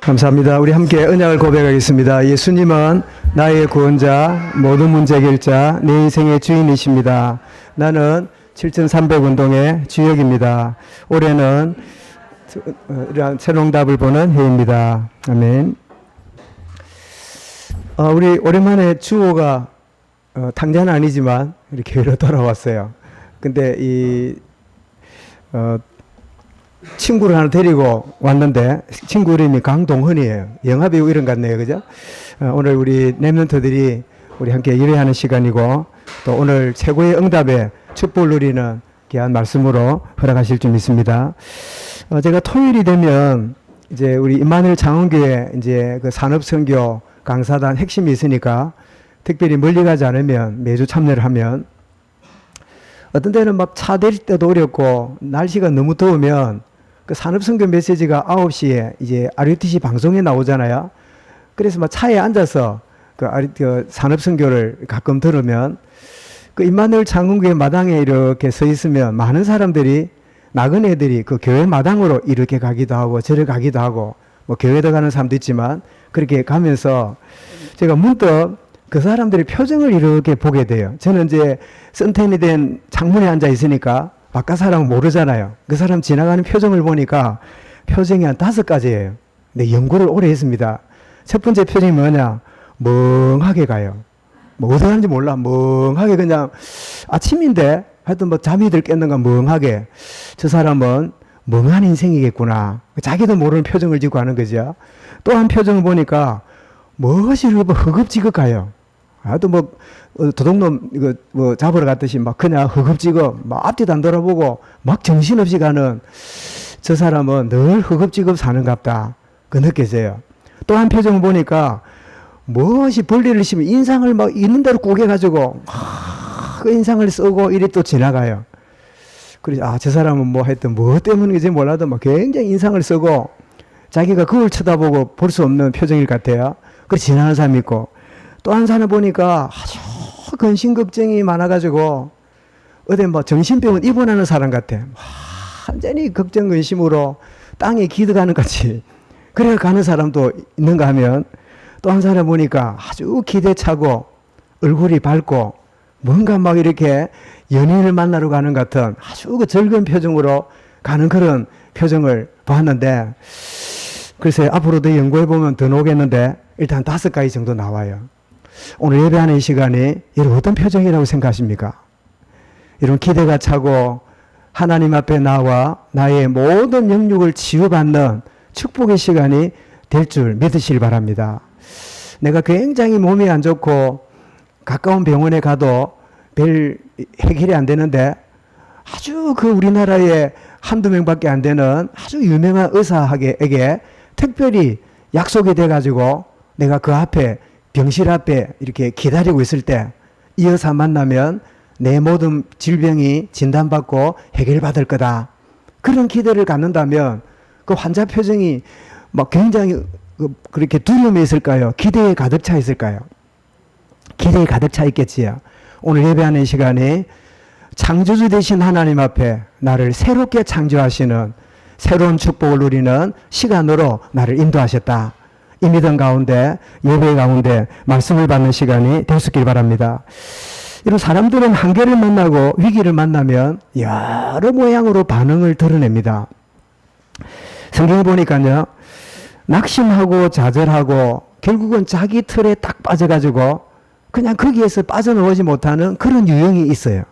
감사합니다. 우리 함께 언약을 고백하겠습니다. 예수님은 나의 구원자, 모든 문제 해결자, 내 인생의 주인이십니다. 나는 7300운동의 주역입니다. 올해는 새로운 답을 보는 해입니다. 아멘. 우리 오랜만에 주호가 당자는 아니지만 이렇게 교회로 돌아왔어요. 근데 친구를 하나 데리고 왔는데 친구 이름이 강동헌이에요. 영화배우 이름 같네요. 그죠? 오늘 우리 랩런트들이 우리 함께 일회하는 시간이고 또 오늘 최고의 응답에 축복을 누리는 귀한 말씀으로 허락하실 줄 믿습니다. 제가 토요일이 되면 이제 우리 임마누엘 장흥교회 이제 그 산업선교 강사단 핵심이 있으니까 특별히 멀리 가지 않으면 매주 참여를 하면 어떤 때는 막 차 댈 때도 어렵고 날씨가 너무 더우면 그 산업선교 메시지가 9시에 이제 RUTC 방송에 나오잖아요. 그래서 막 차에 앉아서 그 산업선교를 가끔 들으면 그 임마누엘 장흥교회 마당에 이렇게 서 있으면 많은 사람들이 나그네들이 그 교회 마당으로 이렇게 가기도 하고 저를 가기도 하고 뭐 교회도 가는 사람도 있지만 그렇게 가면서 제가 문득 그 사람들의 표정을 이렇게 보게 돼요. 저는 이제 선텐이 된 창문에 앉아 있으니까 바깥 사람은 모르잖아요. 그 사람 지나가는 표정을 보니까 표정이 한 5가지예요. 근데 연구를 오래 했습니다. 첫 번째 표정이 뭐냐? 멍하게 가요. 뭐 어디 가는지 몰라. 멍하게 그냥 아침인데 하여튼 뭐 잠이 들 깼는가 멍하게. 저 사람은 멍한 인생이겠구나. 자기도 모르는 표정을 짓고 하는 거죠. 또 한 표정을 보니까 무엇이 허겁지겁 가요. 또 뭐 도둑놈 이거 뭐 잡으러 갔듯이 막 그냥 허겁지겁 막 앞뒤도 안 돌아보고 막 정신없이 가는 저 사람은 늘 허겁지겁 사는갑다. 그 느껴져요. 또 한 표정을 보니까 무엇이 벌레를 씹으면 인상을 막 있는 대로 구겨가지고 그 인상을 쓰고 이래 또 지나가요. 그래서 저 사람은 뭐 하여튼 뭐 때문인지 몰라도 막 굉장히 인상을 쓰고 자기가 그걸 쳐다보고 볼 수 없는 표정일 것 같아요. 그래서 지나가는 사람이 있고 또 한 사람 보니까 아주 근심 걱정이 많아가지고 어디 뭐 정신병원 입원하는 사람 같아. 완전히 걱정 근심으로 땅에 기대가는 같이 그래 가는 사람도 있는가 하면 또 한 사람 보니까 아주 기대차고 얼굴이 밝고 뭔가 막 이렇게 연인을 만나러 가는 같은 아주 그 즐거운 표정으로 가는 그런 표정을 보았는데 글쎄 앞으로도 연구해보면 더 나오겠는데 일단 5가지 정도 나와요. 오늘 예배하는 시간이 이런 어떤 표정이라고 생각하십니까? 이런 기대가 차고 하나님 앞에 나와 나의 모든 영육을 치유받는 축복의 시간이 될 줄 믿으시길 바랍니다. 내가 굉장히 몸이 안 좋고 가까운 병원에 가도 별 해결이 안 되는데 아주 그 우리나라에 한두 명밖에 안 되는 아주 유명한 의사에게 특별히 약속이 돼가지고 내가 그 앞에 병실 앞에 이렇게 기다리고 있을 때 이 의사 만나면 내 모든 질병이 진단받고 해결받을 거다. 그런 기대를 갖는다면 그 환자 표정이 막 굉장히 그렇게 두려움이 있을까요? 기대에 가득 차 있을까요? 기대에 가득 차 있겠지요. 오늘 예배하는 시간에 창조주 되신 하나님 앞에 나를 새롭게 창조하시는 새로운 축복을 누리는 시간으로 나를 인도하셨다. 이 믿음 가운데 예배 가운데 말씀을 받는 시간이 될 수 있길 바랍니다. 이런 사람들은 한계를 만나고 위기를 만나면 여러 모양으로 반응을 드러냅니다. 성경에 보니까요. 낙심하고 좌절하고 결국은 자기 틀에 딱 빠져가지고 그냥 거기에서 빠져나오지 못하는 그런 유형이 있어요.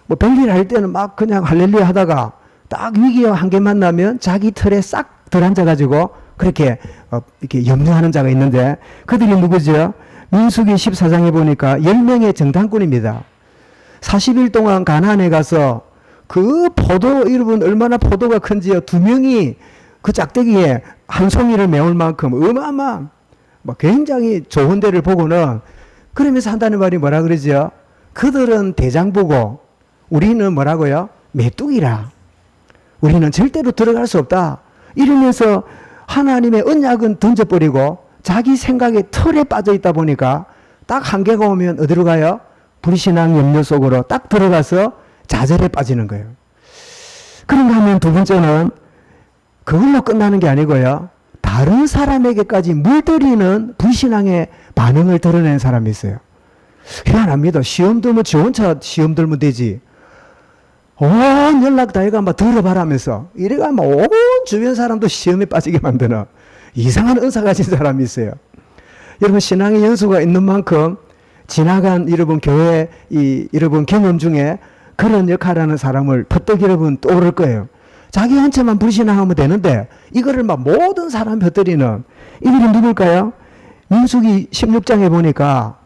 뭐 별일 할 때는 막 그냥 할렐루야 하다가 딱 위기와 한계 만나면 자기 틀에 싹 들어앉아가지고 그렇게 이렇게 염려하는 자가 있는데 그들이 누구죠? 민수기 14장에 보니까 10명의 정탐꾼입니다. 40일 동안 가나안에 가서 그 포도 여러분 얼마나 포도가 큰지요. 2명이 그 짝대기에 한 송이를 메울 만큼 어마어마한 굉장히 좋은 데를 보고는 그러면서 한다는 말이 뭐라 그러죠? 그들은 대장부고 우리는 뭐라고요? 메뚜기라. 우리는 절대로 들어갈 수 없다. 이러면서 하나님의 언약은 던져버리고 자기 생각의 틀에 빠져 있다 보니까 딱 한계가 오면 어디로 가요? 불신앙 염려 속으로 딱 들어가서 좌절에 빠지는 거예요. 그런가 하면 두 번째는 그걸로 끝나는 게 아니고요. 다 다른 사람에게까지 물들이는 불신앙의 반응을 드러낸 사람이 있어요. 희한합니다. 시험 들면 지 혼자 시험 들면 되지. 온 연락 다 해가 막 들어봐라면서 이래가 막 온 주변 사람도 시험에 빠지게 만드는 이상한 은사 가진 사람이 있어요. 여러분, 신앙의 연수가 있는 만큼 지나간 여러분 교회 여러분 경험 중에 그런 역할하는 사람을 퍼뜩 여러분 떠오를 거예요. 자기 한테만 불신앙하면 되는데 이거를 막 모든 사람 펴뜨리는 이들이 누굴까요? 민수기 16장에 보니까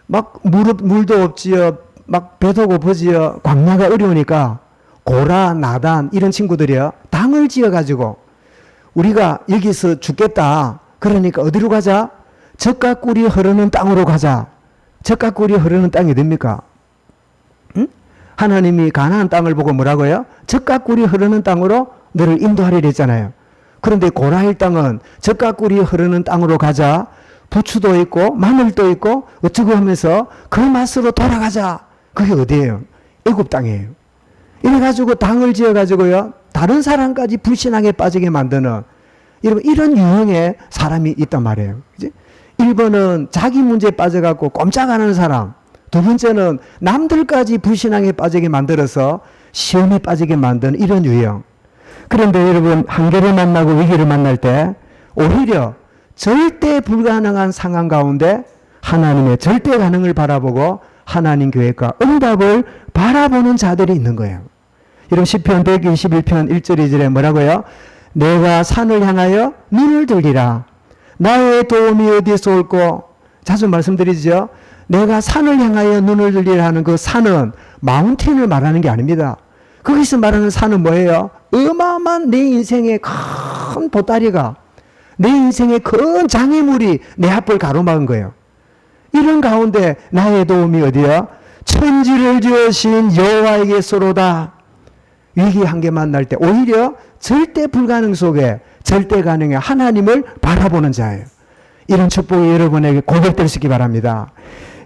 막 물도 없지요, 막 배도 고프지요, 광야가 어려우니까 고라, 나단 이런 친구들이요, 당을 지어가지고 우리가 여기서 죽겠다. 그러니까 어디로 가자? 젖과 꿀이 흐르는 땅으로 가자. 젖과 꿀이 흐르는 땅이 됩니까? 응? 하나님이 가나안 땅을 보고 뭐라고요? 젖과 꿀이 흐르는 땅으로 너를 인도하리라 했잖아요. 그런데 고라일 땅은 젖과 꿀이 흐르는 땅으로 가자. 부추도 있고 마늘도 있고 어쩌고 하면서 그 맛으로 돌아가자. 그게 어디예요? 애굽 땅이에요. 이래가지고 당을 지어가지고요, 다른 사람까지 불신앙에 빠지게 만드는 여러분 이런 유형의 사람이 있단 말이에요. 그치? 1번은 자기 문제에 빠져갖고 꼼짝 안 하는 사람, 두 번째는 남들까지 불신앙에 빠지게 만들어서 시험에 빠지게 만드는 이런 유형. 그런데 여러분, 한계를 만나고 위기를 만날 때 오히려 절대 불가능한 상황 가운데 하나님의 절대 가능을 바라보고 하나님 계획과 응답을 바라보는 자들이 있는 거예요. 여러분, 시편 121편 1절 2절에 뭐라고요? 내가 산을 향하여 눈을 들리라. 나의 도움이 어디에서 올꼬? 자주 말씀드리죠. 내가 산을 향하여 눈을 들리라 하는 그 산은 마운틴을 말하는 게 아닙니다. 거기서 말하는 산은 뭐예요? 어마어마한 내 인생의 큰 보따리가, 내 인생의 큰 장애물이 내 앞을 가로막은 거예요. 이런 가운데 나의 도움이 어디야? 천지를 지으신 여호와에게서로다. 위기 한계 만날 때 오히려 절대 불가능 속에 절대 가능의 하나님을 바라보는 자예요. 이런 축복이 여러분에게 고백될 수 있기 바랍니다.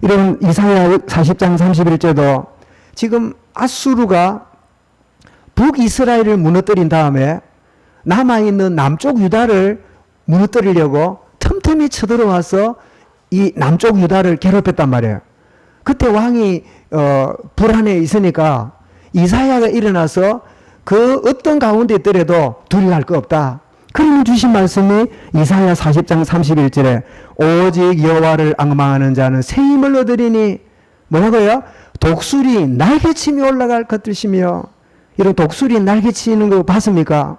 이런 이사야 40장 31절도 지금 아수르가 북이스라엘을 무너뜨린 다음에 남아있는 남쪽 유다를 무너뜨리려고 틈틈이 쳐들어와서 이 남쪽 유다를 괴롭혔단 말이에요. 그때 왕이 불안해 있으니까 이사야가 일어나서 그 어떤 가운데 있더라도 두려워할 거 없다. 그러면 주신 말씀이 이사야 40장 31절에 오직 여호와를 앙망하는 자는 새 힘을 얻으리니 뭐라고요? 독수리 날개치며 올라갈 것들이시며. 이런 독수리 날개치는 거 봤습니까?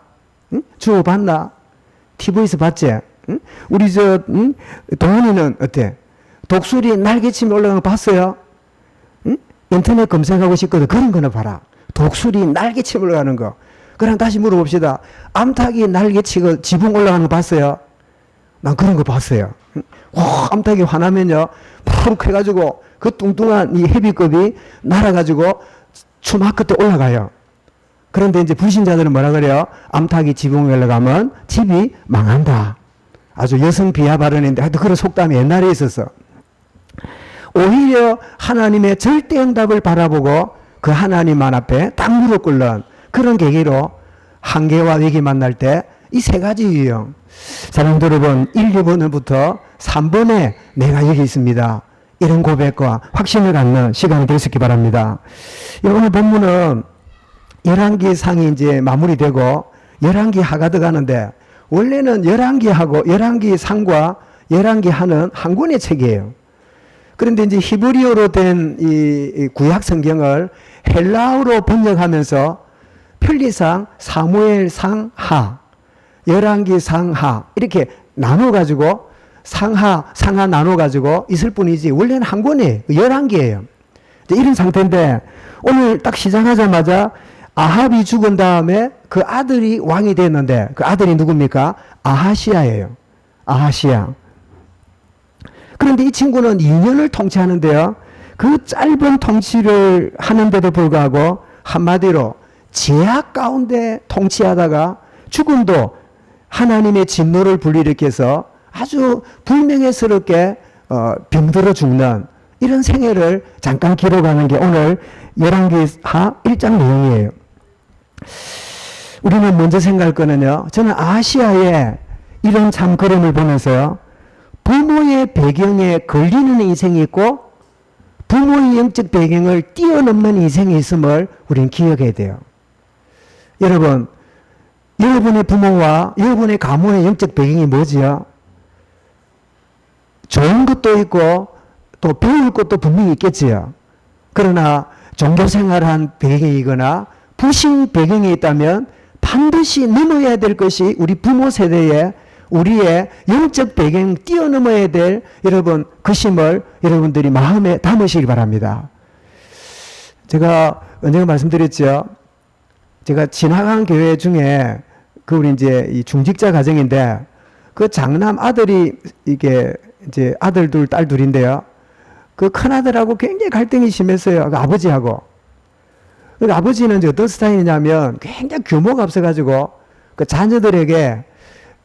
응? 주워 봤나? TV에서 봤지? 응? 우리 동훈이는 어때? 독수리 날개치며 올라가는 거 봤어요? 응? 인터넷 검색하고 싶거든. 그런 거나 봐라. 독수리 날개치며 올라가는 거. 그럼 다시 물어봅시다. 암탉이 날개치고 지붕 올라가는 거 봤어요? 난 그런 거 봤어요. 암탉이 화나면요, 푹 해가지고 그 뚱뚱한 이 헤비급이 날아가지고 추막 끝에 올라가요. 그런데 이제 불신자들은 뭐라 그래요? 암탉이 지붕에 올라가면 집이 망한다. 아주 여성 비하 발언인데 하여튼 그런 속담이 옛날에 있었어. 오히려 하나님의 절대 응답을 바라보고 그 하나님만 앞에 딱 무릎 꿇는 그런 계기로 한계와 위기 만날 때 이 세 가지 유형. 사랑도 여러분, 1, 2번부터 3번에 내가 여기 있습니다. 이런 고백과 확신을 갖는 시간이 될 수 있기 바랍니다. 오늘 본문은 열왕기 상이 이제 마무리되고 열왕기 하가 들어가는데 원래는 열왕기하고 열왕기 상과 열왕기 하는 한 권의 책이에요. 그런데 이제 히브리어로 된 이 구약 성경을 헬라어로 번역하면서 편리상 사무엘상 하, 열왕기 상하 이렇게 나눠가지고 상하 나눠가지고 있을 뿐이지 원래는 한 권이에요. 열왕기예요. 이런 상태인데 오늘 딱 시작하자마자 아합이 죽은 다음에 그 아들이 왕이 됐는데 그 아들이 누굽니까? 아하시야예요. 아하시야. 그런데 이 친구는 2년을 통치하는데요. 그 짧은 통치를 하는데도 불구하고 한마디로 제약 가운데 통치하다가 죽음도 하나님의 진노를 불러일으켜서 아주 불명예스럽게 병들어 죽는 이런 생애를 잠깐 기록하는 게 오늘 열왕기하 1장 내용이에요. 우리는 먼저 생각할 거는요. 저는 아시아에 이런 참 그림을 보면서요. 부모의 배경에 걸리는 인생이 있고 부모의 영적 배경을 뛰어넘는 인생이 있음을 우리는 기억해야 돼요. 여러분, 여러분의 부모와 여러분의 가문의 영적 배경이 뭐지요? 좋은 것도 있고 또 배울 것도 분명히 있겠지요. 그러나 종교생활한 배경이거나 불신 배경이 있다면 반드시 넘어야 될 것이 우리 부모 세대의 우리의 영적 배경 뛰어넘어야 될 여러분 그 심을 여러분들이 마음에 담으시기 바랍니다. 제가 언젠가 말씀드렸죠. 제가 지나간 교회 중에 그 우리 이제 이 중직자 가정인데 그 장남 아들이 이게 이제 아들 둘, 딸 둘인데요. 그 큰아들하고 굉장히 갈등이 심했어요. 그 아버지하고. 그 아버지는 이제 어떤 스타일이냐면 굉장히 규모가 없어가지고 그 자녀들에게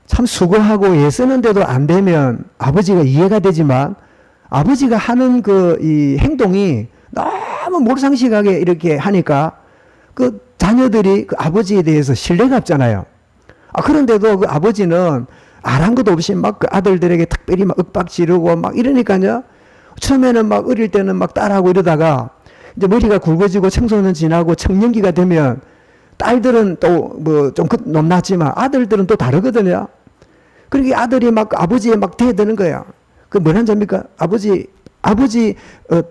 참 수고하고 애쓰는데도 안 되면 아버지가 이해가 되지만 아버지가 하는 그 이 행동이 너무 몰상식하게 이렇게 하니까 그 자녀들이 그 아버지에 대해서 신뢰가 없잖아요. 그런데도 그 아버지는 아란 것도 없이 막 그 아들들에게 특별히 막 윽박 지르고 막 이러니까요. 처음에는 막 어릴 때는 막 딸하고 이러다가 이제 머리가 굵어지고 청소년 지나고 청년기가 되면 딸들은 또 뭐 좀 높낮지만 아들들은 또 다르거든요. 그러니까 아들이 막 아버지에 막 대드는 거예요. 그 뭐란 점입니까? 아버지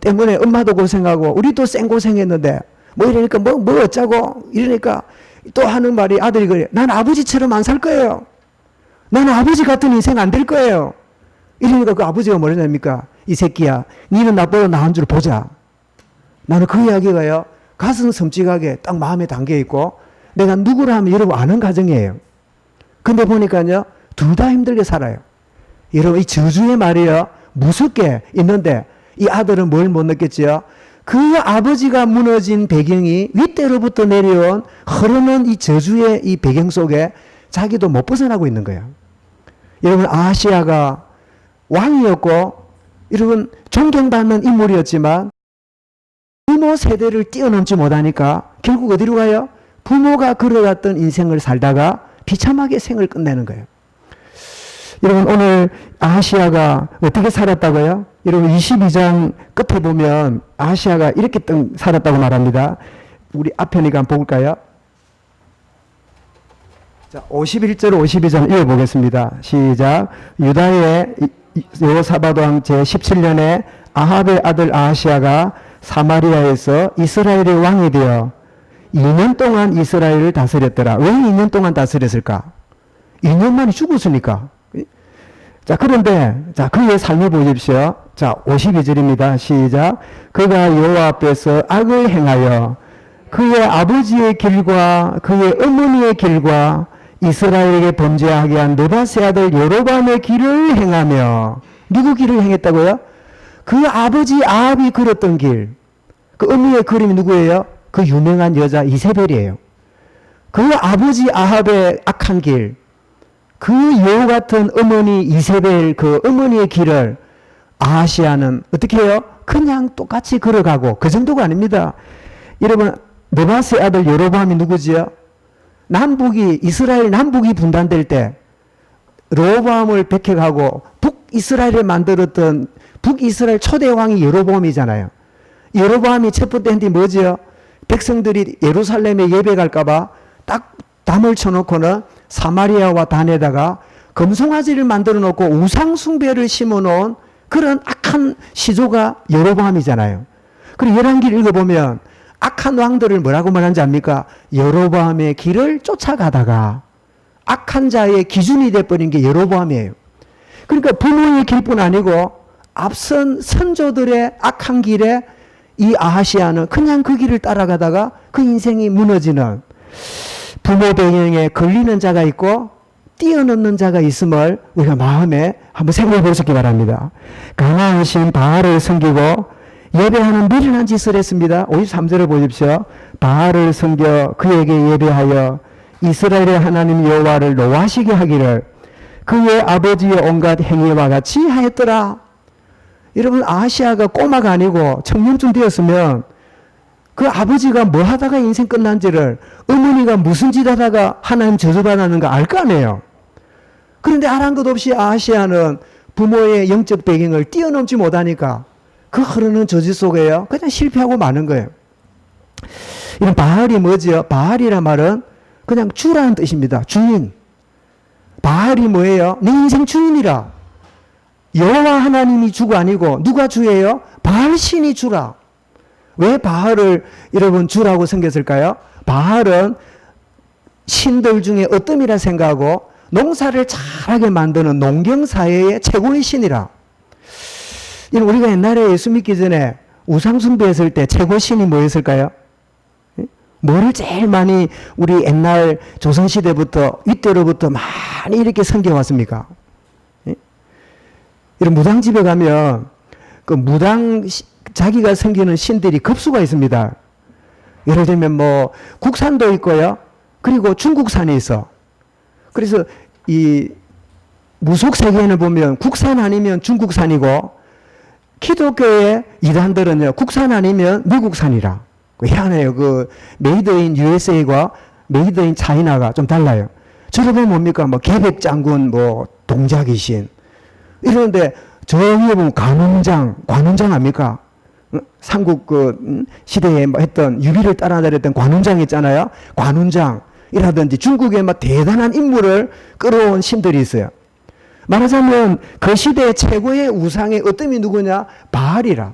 때문에 엄마도 고생하고 우리도 생고생했는데 뭐 이러니까 뭐 어쩌고 이러니까 또 하는 말이 아들이 그래. 난 아버지처럼 안 살 거예요. 나는 아버지 같은 인생 안 될 거예요. 이러니까 그 아버지가 뭐라냐니까 이 새끼야 니는 나보다 나은 줄 보자. 나는 그 이야기가요 가슴 섬찟하게 딱 마음에 담겨 있고 내가 누구라 하면 여러분 아는 가정이에요. 근데 보니까요 둘 다 힘들게 살아요. 여러분 이 저주의 말이요 무섭게 있는데 이 아들은 뭘 못 느꼈지요? 그 아버지가 무너진 배경이 윗대로부터 내려온 흐르는 이 저주의 이 배경 속에 자기도 못 벗어나고 있는 거예요. 여러분 아하시아가 왕이었고 여러분 존경받는 인물이었지만 부모 세대를 뛰어넘지 못하니까 결국 어디로 가요? 부모가 걸어갔던 인생을 살다가 비참하게 생을 끝내는 거예요. 여러분 오늘 아하시아가 어떻게 살았다고요? 여러분 22장 끝에 보면 아하시아가 이렇게 살았다고 말합니다. 우리 앞편이가 한번 볼까요? 자, 51절 52절 읽어보겠습니다. 시작. 유다의 여호사밧 왕 제17년에 아합의 아들 아하시아가 사마리아에서 이스라엘의 왕이 되어 2년 동안 이스라엘을 다스렸더라. 왜 2년 동안 다스렸을까? 2년 만에 죽었으니까. 자, 그런데, 자, 그의 삶을 보십시오. 자, 52절입니다. 시작. 그가 여호와 앞에서 악을 행하여 그의 아버지의 길과 그의 어머니의 길과 이스라엘에게 범죄하게 한 느밧의 아들 여로보암의 길을 행하며 누구 길을 행했다고요? 그 아버지 아합이 걸었던 길. 그 어머니의 그림이 누구예요? 그 유명한 여자 이세벨이에요. 그 아버지 아합의 악한 길. 그 여우 같은 어머니 이세벨 그 어머니의 길을 아하시아는 어떻게 해요? 그냥 똑같이 걸어가고 그 정도가 아닙니다. 여러분 느밧의 아들 여로보암이 누구지요? 남북이 이스라엘 남북이 분단될 때 르호보암을 백해가고 북이스라엘을 만들었던 북이스라엘 초대 왕이 여로보암이잖아요. 여로보암이 첫 번째 한 일이 뭐지요? 백성들이 예루살렘에 예배 갈까봐 딱 담을 쳐놓고는 사마리아와 단에다가 금송아지를 만들어 놓고 우상 숭배를 심어 놓은 그런 악한 시조가 여로보암이잖아요. 그리고 열왕기를 읽어보면 악한 왕들을 뭐라고 말하는지 압니까? 여로보암의 길을 쫓아가다가 악한 자의 기준이 돼버린 게 여로보암이에요. 그러니까 부모의 길뿐 아니고 앞선 선조들의 악한 길에 이 아하시아는 그냥 그 길을 따라가다가 그 인생이 무너지는 부모 배경에 걸리는 자가 있고 뛰어넘는 자가 있음을 우리가 마음에 한번 생각해 보시기 바랍니다. 가나안 신 바알을 섬기고 예배하는 미련한 짓을 했습니다. 53절을 보십시오. 바알을 섬겨 그에게 예배하여 이스라엘의 하나님 여호와를 노하시게 하기를 그의 아버지의 온갖 행위와 같이 하였더라. 여러분 아하시아가 꼬마가 아니고 청년쯤 되었으면 그 아버지가 뭐 하다가 인생 끝난지를 어머니가 무슨 짓 하다가 하나님 저주받았는가 알 거 아니에요. 그런데 아랑것 없이 아하시아는 부모의 영적 배경을 뛰어넘지 못하니까 그 흐르는 저주 속에요. 그냥 실패하고 마는 거예요. 이런 바알이 뭐지요? 바알이란 말은 그냥 주라는 뜻입니다. 주인. 바알이 뭐예요? 내 인생 주인이라. 여호와 하나님이 주가 아니고 누가 주예요? 바알 신이 주라. 왜 바알을 여러분 주라고 생겼을까요? 바알은 신들 중에 어뜸이라 생각하고 농사를 잘하게 만드는 농경사회의 최고의 신이라. 우리가 옛날에 예수 믿기 전에 우상 숭배했을 때 최고 신이 뭐였을까요? 뭐를 제일 많이 우리 옛날 조선시대부터 이때로부터 많이 이렇게 섬겨왔습니까? 이런 무당집에 가면 그 무당 자기가 섬기는 신들이 급수가 있습니다. 예를 들면 뭐 국산도 있고요. 그리고 중국산이 있어. 그래서 이 무속 세계에는 보면 국산 아니면 중국산이고 기독교의 이단들은요 국산 아니면 미국산이라. 희한해요. 그 메이드 인 USA과 메이드 인 차이나가 좀 달라요. 저를 보면 뭡니까? 뭐 계백장군, 뭐 동자귀신 이러는데 저 위에 보면 관운장 압니까? 삼국 그 시대에 뭐 했던 유비를 따라다녔던 관운장 있잖아요. 관운장이라든지 중국에 막 대단한 인물을 끌어온 신들이 있어요. 말하자면 그 시대의 최고의 우상의 어뜸이 누구냐? 바알이라.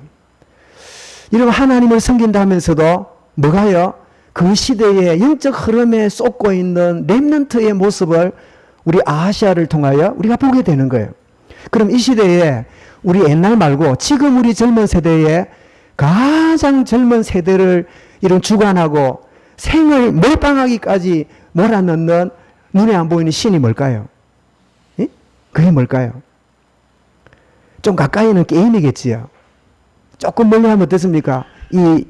이런 하나님을 섬긴다면서도 뭐가요? 그 시대의 영적 흐름에 쏟고 있는 렘넌트의 모습을 우리 아하시아를 통하여 우리가 보게 되는 거예요. 그럼 이 시대에 우리 옛날 말고 지금 우리 젊은 세대에 가장 젊은 세대를 이런 주관하고 생을 몰빵하기까지 몰아넣는 눈에 안 보이는 신이 뭘까요? 예? 그게 뭘까요? 좀 가까이는 게임이겠지요. 조금 멀리 하면 어떻습니까? 이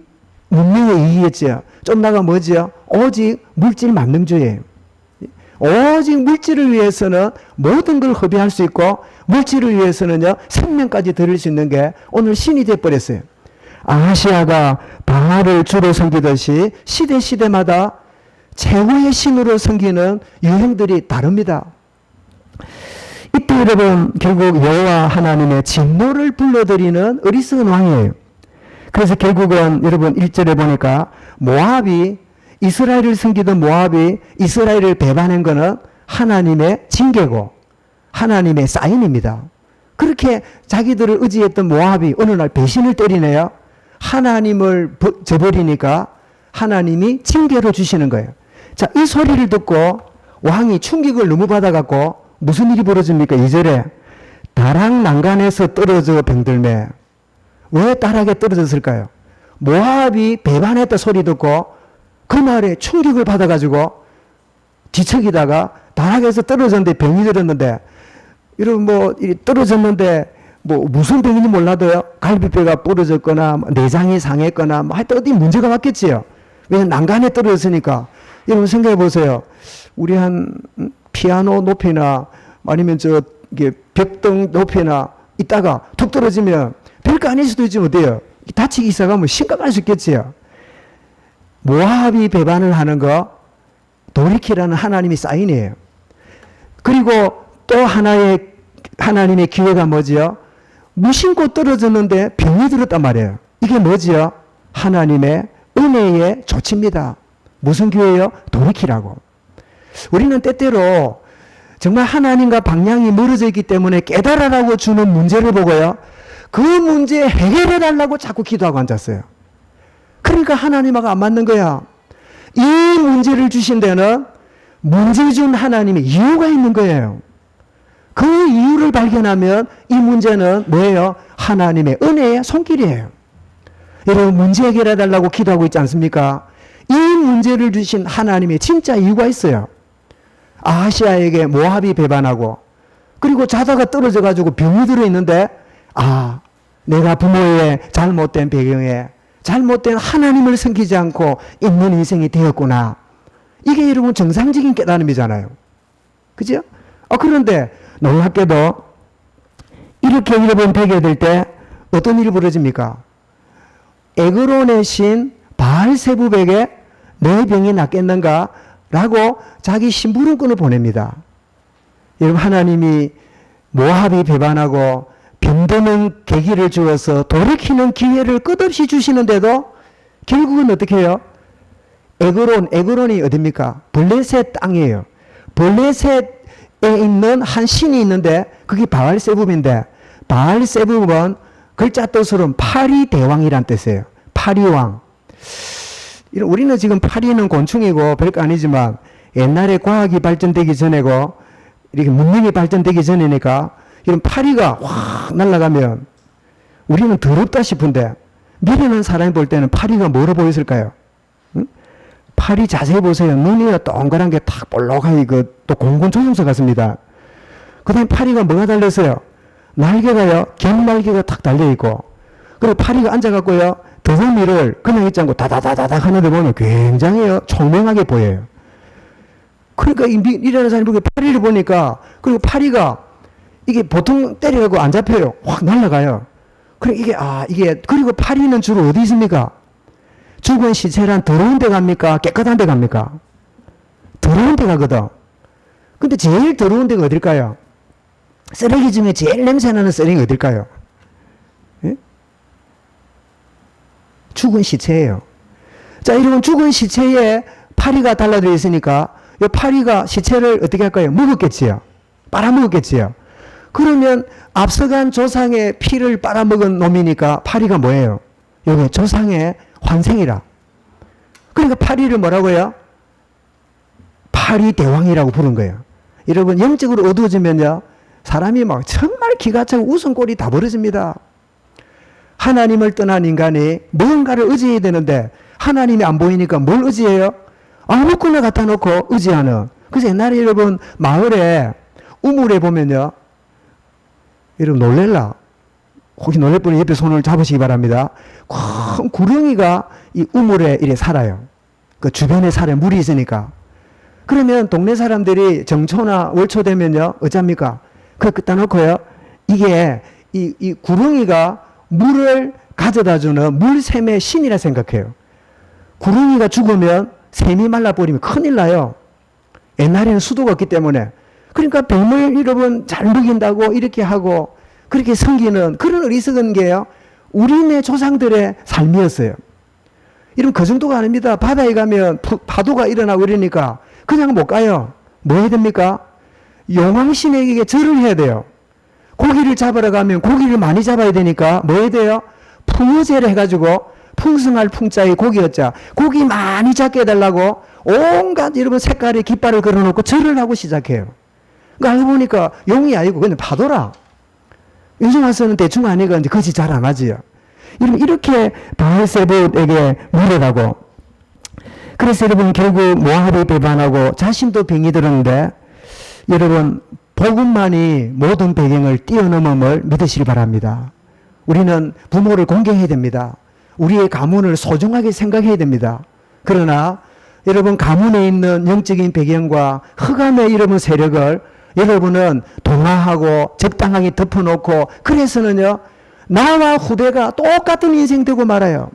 문명의 이익이겠지요. 좀 나가 뭐지요? 오직 물질 만능주의예요. 오직 물질을 위해서는 모든 걸 허비할 수 있고 물질을 위해서는요 생명까지 드릴 수 있는 게 오늘 신이 되어버렸어요. 아하시아가 바알을 주로 섬기듯이 시대마다 최고의 신으로 섬기는 유형들이 다릅니다. 이때 여러분 결국 여호와 하나님의 진노를 불러들이는 어리석은 왕이에요. 그래서 결국은 여러분 1절에 보니까 모압이 이스라엘을 섬기던 모압이 이스라엘을 배반한 것은 하나님의 징계고 하나님의 사인입니다. 그렇게 자기들을 의지했던 모압이 어느 날 배신을 때리네요. 하나님을 저버리니까 하나님이 징계로 주시는 거예요. 자, 이 소리를 듣고 왕이 충격을 너무 받아갖고 무슨 일이 벌어집니까? 2절에 다락 난간에서 떨어져 병들매. 왜 다락에 떨어졌을까요? 모압이 배반했다 소리 듣고 그 말에 충격을 받아가지고 뒤척이다가 다락에서 떨어졌는데 병이 들었는데 여러분 뭐 떨어졌는데 뭐 무슨 병인지 몰라도요 갈비뼈가 부러졌거나 내장이 상했거나 뭐 하여튼 어디 문제가 왔겠지요. 왜냐면 난간에 떨어졌으니까. 여러분 생각해 보세요. 우리 한 피아노 높이나 아니면 이게 벽등 높이나 있다가 툭 떨어지면 별거 아닐 수도 있지 어때요? 다치기 시작하면 심각할 수 있겠지요. 모압이 배반을 하는 거 돌이키라는 하나님의 사인이에요. 그리고 또 하나님의 기회가 뭐지요? 무심코 떨어졌는데 병이 들었단 말이에요. 이게 뭐지요? 하나님의 은혜의 조치입니다. 무슨 기회예요? 돌이키라고. 우리는 때때로 정말 하나님과 방향이 멀어져 있기 때문에 깨달아라고 주는 문제를 보고요. 그 문제 해결해 달라고 자꾸 기도하고 앉았어요. 그러니까 하나님하고 안 맞는 거야. 이 문제를 주신 데는 문제 준 하나님의 이유가 있는 거예요. 그 이유를 발견하면 이 문제는 뭐예요? 하나님의 은혜의 손길이에요. 여러분 문제 해결해 달라고 기도하고 있지 않습니까? 이 문제를 주신 하나님의 진짜 이유가 있어요. 아하시아에게 모압이 배반하고 그리고 자다가 떨어져 가지고 병이 들어있는데 내가 부모의 잘못된 배경에 잘못된 하나님을 섬기지 않고 있는 인생이 되었구나. 이게 여러분 정상적인 깨달음이잖아요. 그죠? 그런데 놀랍게도 이렇게 여러분 되게 될 때 어떤 일이 벌어집니까? 에그론의 신 바알세붑에게 내 병이 낫겠는가? 라고 자기 심부름꾼을 보냅니다. 여러분, 하나님이 모압이 배반하고 변드는 계기를 주어서 돌이키는 기회를 끝없이 주시는데도 결국은 어떻게 해요? 에그론이 어딥니까? 블레셋 땅이에요. 블레셋에 있는 한 신이 있는데 그게 바알세붑인데, 바알세붑은 글자 뜻으로는 파리 대왕이란 뜻이에요. 파리왕. 우리는 지금 파리는 곤충이고 별거 아니지만 옛날에 과학이 발전되기 전에고 이렇게 문명이 발전되기 전이니까 이런 파리가 확 날아가면 우리는 더럽다 싶은데 미련한 사람이 볼 때는 파리가 뭐로 보였을까요? 응? 파리 자세히 보세요. 눈이 동그란 게 탁 볼록하게 또 공군 조종사 같습니다. 그 다음에 파리가 뭐가 달렸어요? 날개가요, 갯날개가 탁 달려있고, 그리고 파리가 앉아갖고요, 더듬이를 그냥 있지 않고 다다다다닥 하는데 보면 굉장히 총명하게 보여요. 그러니까 이라는 사람이 이렇게 파리를 보니까, 그리고 파리가 이게 보통 때려가고 안 잡혀요. 확 날아가요. 그리고 파리는 주로 어디 있습니까? 죽은 시체란 더러운 데 갑니까? 깨끗한 데 갑니까? 더러운 데 가거든. 근데 제일 더러운 데가 어딜까요? 쓰레기 중에 제일 냄새나는 쓰레기 어딜까요? 예? 죽은 시체예요. 자, 여러분, 죽은 시체에 파리가 달라들어 있으니까 이 파리가 시체를 어떻게 할까요? 먹었겠지요. 빨아먹었겠지요. 그러면 앞서간 조상의 피를 빨아먹은 놈이니까 파리가 뭐예요? 여기 조상의 환생이라. 그러니까 파리를 뭐라고요? 파리 대왕이라고 부른 거예요. 여러분, 영적으로 어두워지면요, 사람이 막 정말 기가 차고 웃음꼴이 다 벌어집니다. 하나님을 떠난 인간이 뭔가를 의지해야 되는데 하나님이 안 보이니까 뭘 의지해요? 아무거나 갖다 놓고 의지하는. 그래서 옛날에 여러분 마을에 우물에 보면요, 여러분 놀랄라. 혹시 놀랄 분이 옆에 손을 잡으시기 바랍니다. 큰 구렁이가 이 우물에 이래 살아요. 그 주변에 살아요. 물이 있으니까. 그러면 동네 사람들이 정초나 월초 되면요, 어쩝니까? 그거 따놓고요, 이게 이 구렁이가 물을 가져다 주는 물샘의 신이라 생각해요. 구렁이가 죽으면 샘이 말라버리면 큰일 나요. 옛날에는 수도가 없기 때문에. 그러니까 뱀을 여러분 잘 먹인다고 이렇게 하고 그렇게 섬기는 그런 어리석은 게요, 우리네 조상들의 삶이었어요. 이런 그 정도가 아닙니다. 바다에 가면 파도가 일어나고 이러니까 그냥 못 가요. 뭐 해야 됩니까? 용왕신에게 절을 해야 돼요. 고기를 잡으러 가면 고기를 많이 잡아야 되니까 뭐 해야 돼요? 풍어제를 해가지고 풍성할 풍자의 고기였자 고기 많이 잡게 해달라고 온갖 여러분 색깔의 깃발을 걸어놓고 절을 하고 시작해요. 그러니까 알고 보니까 용이 아니고 그냥 파도라. 요즘 와서는 대충 아니가 이제 거짓 잘 안 하지요. 이렇게 바알세붑에게 물어가고, 그래서 여러분 결국 모압이 배반하고 자신도 병이 들었는데, 여러분 복음만이 모든 배경을 뛰어넘음을 믿으시기 바랍니다. 우리는 부모를 공경해야 됩니다. 우리의 가문을 소중하게 생각해야 됩니다. 그러나 여러분 가문에 있는 영적인 배경과 흑암의 여러분 세력을 여러분은 동화하고 적당하게 덮어놓고, 그래서는요, 나와 후대가 똑같은 인생 되고 말아요.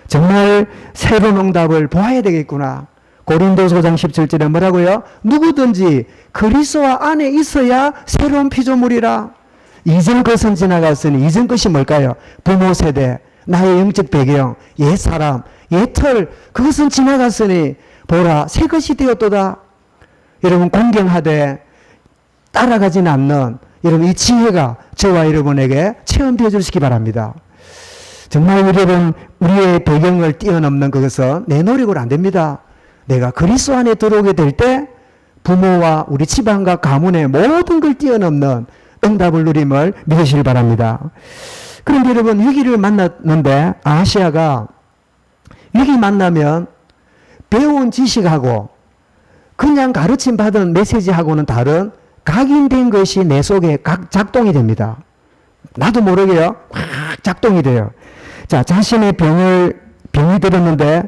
정말 새로운 응답을 보아야 되겠구나. 고린도서 5장 17절에 뭐라고요? 누구든지 그리스도와 안에 있어야 새로운 피조물이라. 이전 것은 지나갔으니 이전 것이 뭘까요? 부모 세대, 나의 영적 배경, 옛사람, 옛털, 그것은 지나갔으니 보라 새 것이 되었도다. 여러분 공경하되 따라가지는 않는 여러분 이 지혜가 저와 여러분에게 체험되어 주시기 바랍니다. 정말 여러분 우리의 배경을 뛰어넘는 그것은 내 노력으로 안 됩니다. 내가 그리스도 안에 들어오게 될 때 부모와 우리 집안과 가문의 모든 걸 뛰어넘는 응답을 누림을 믿으시길 바랍니다. 그런데 여러분 위기를 만났는데 아시아가 위기 만나면 배운 지식하고 그냥 가르침 받은 메시지하고는 다른 각인된 것이 내 속에 작동이 됩니다. 나도 모르게요. 확 작동이 돼요. 자, 자신의 병이 들었는데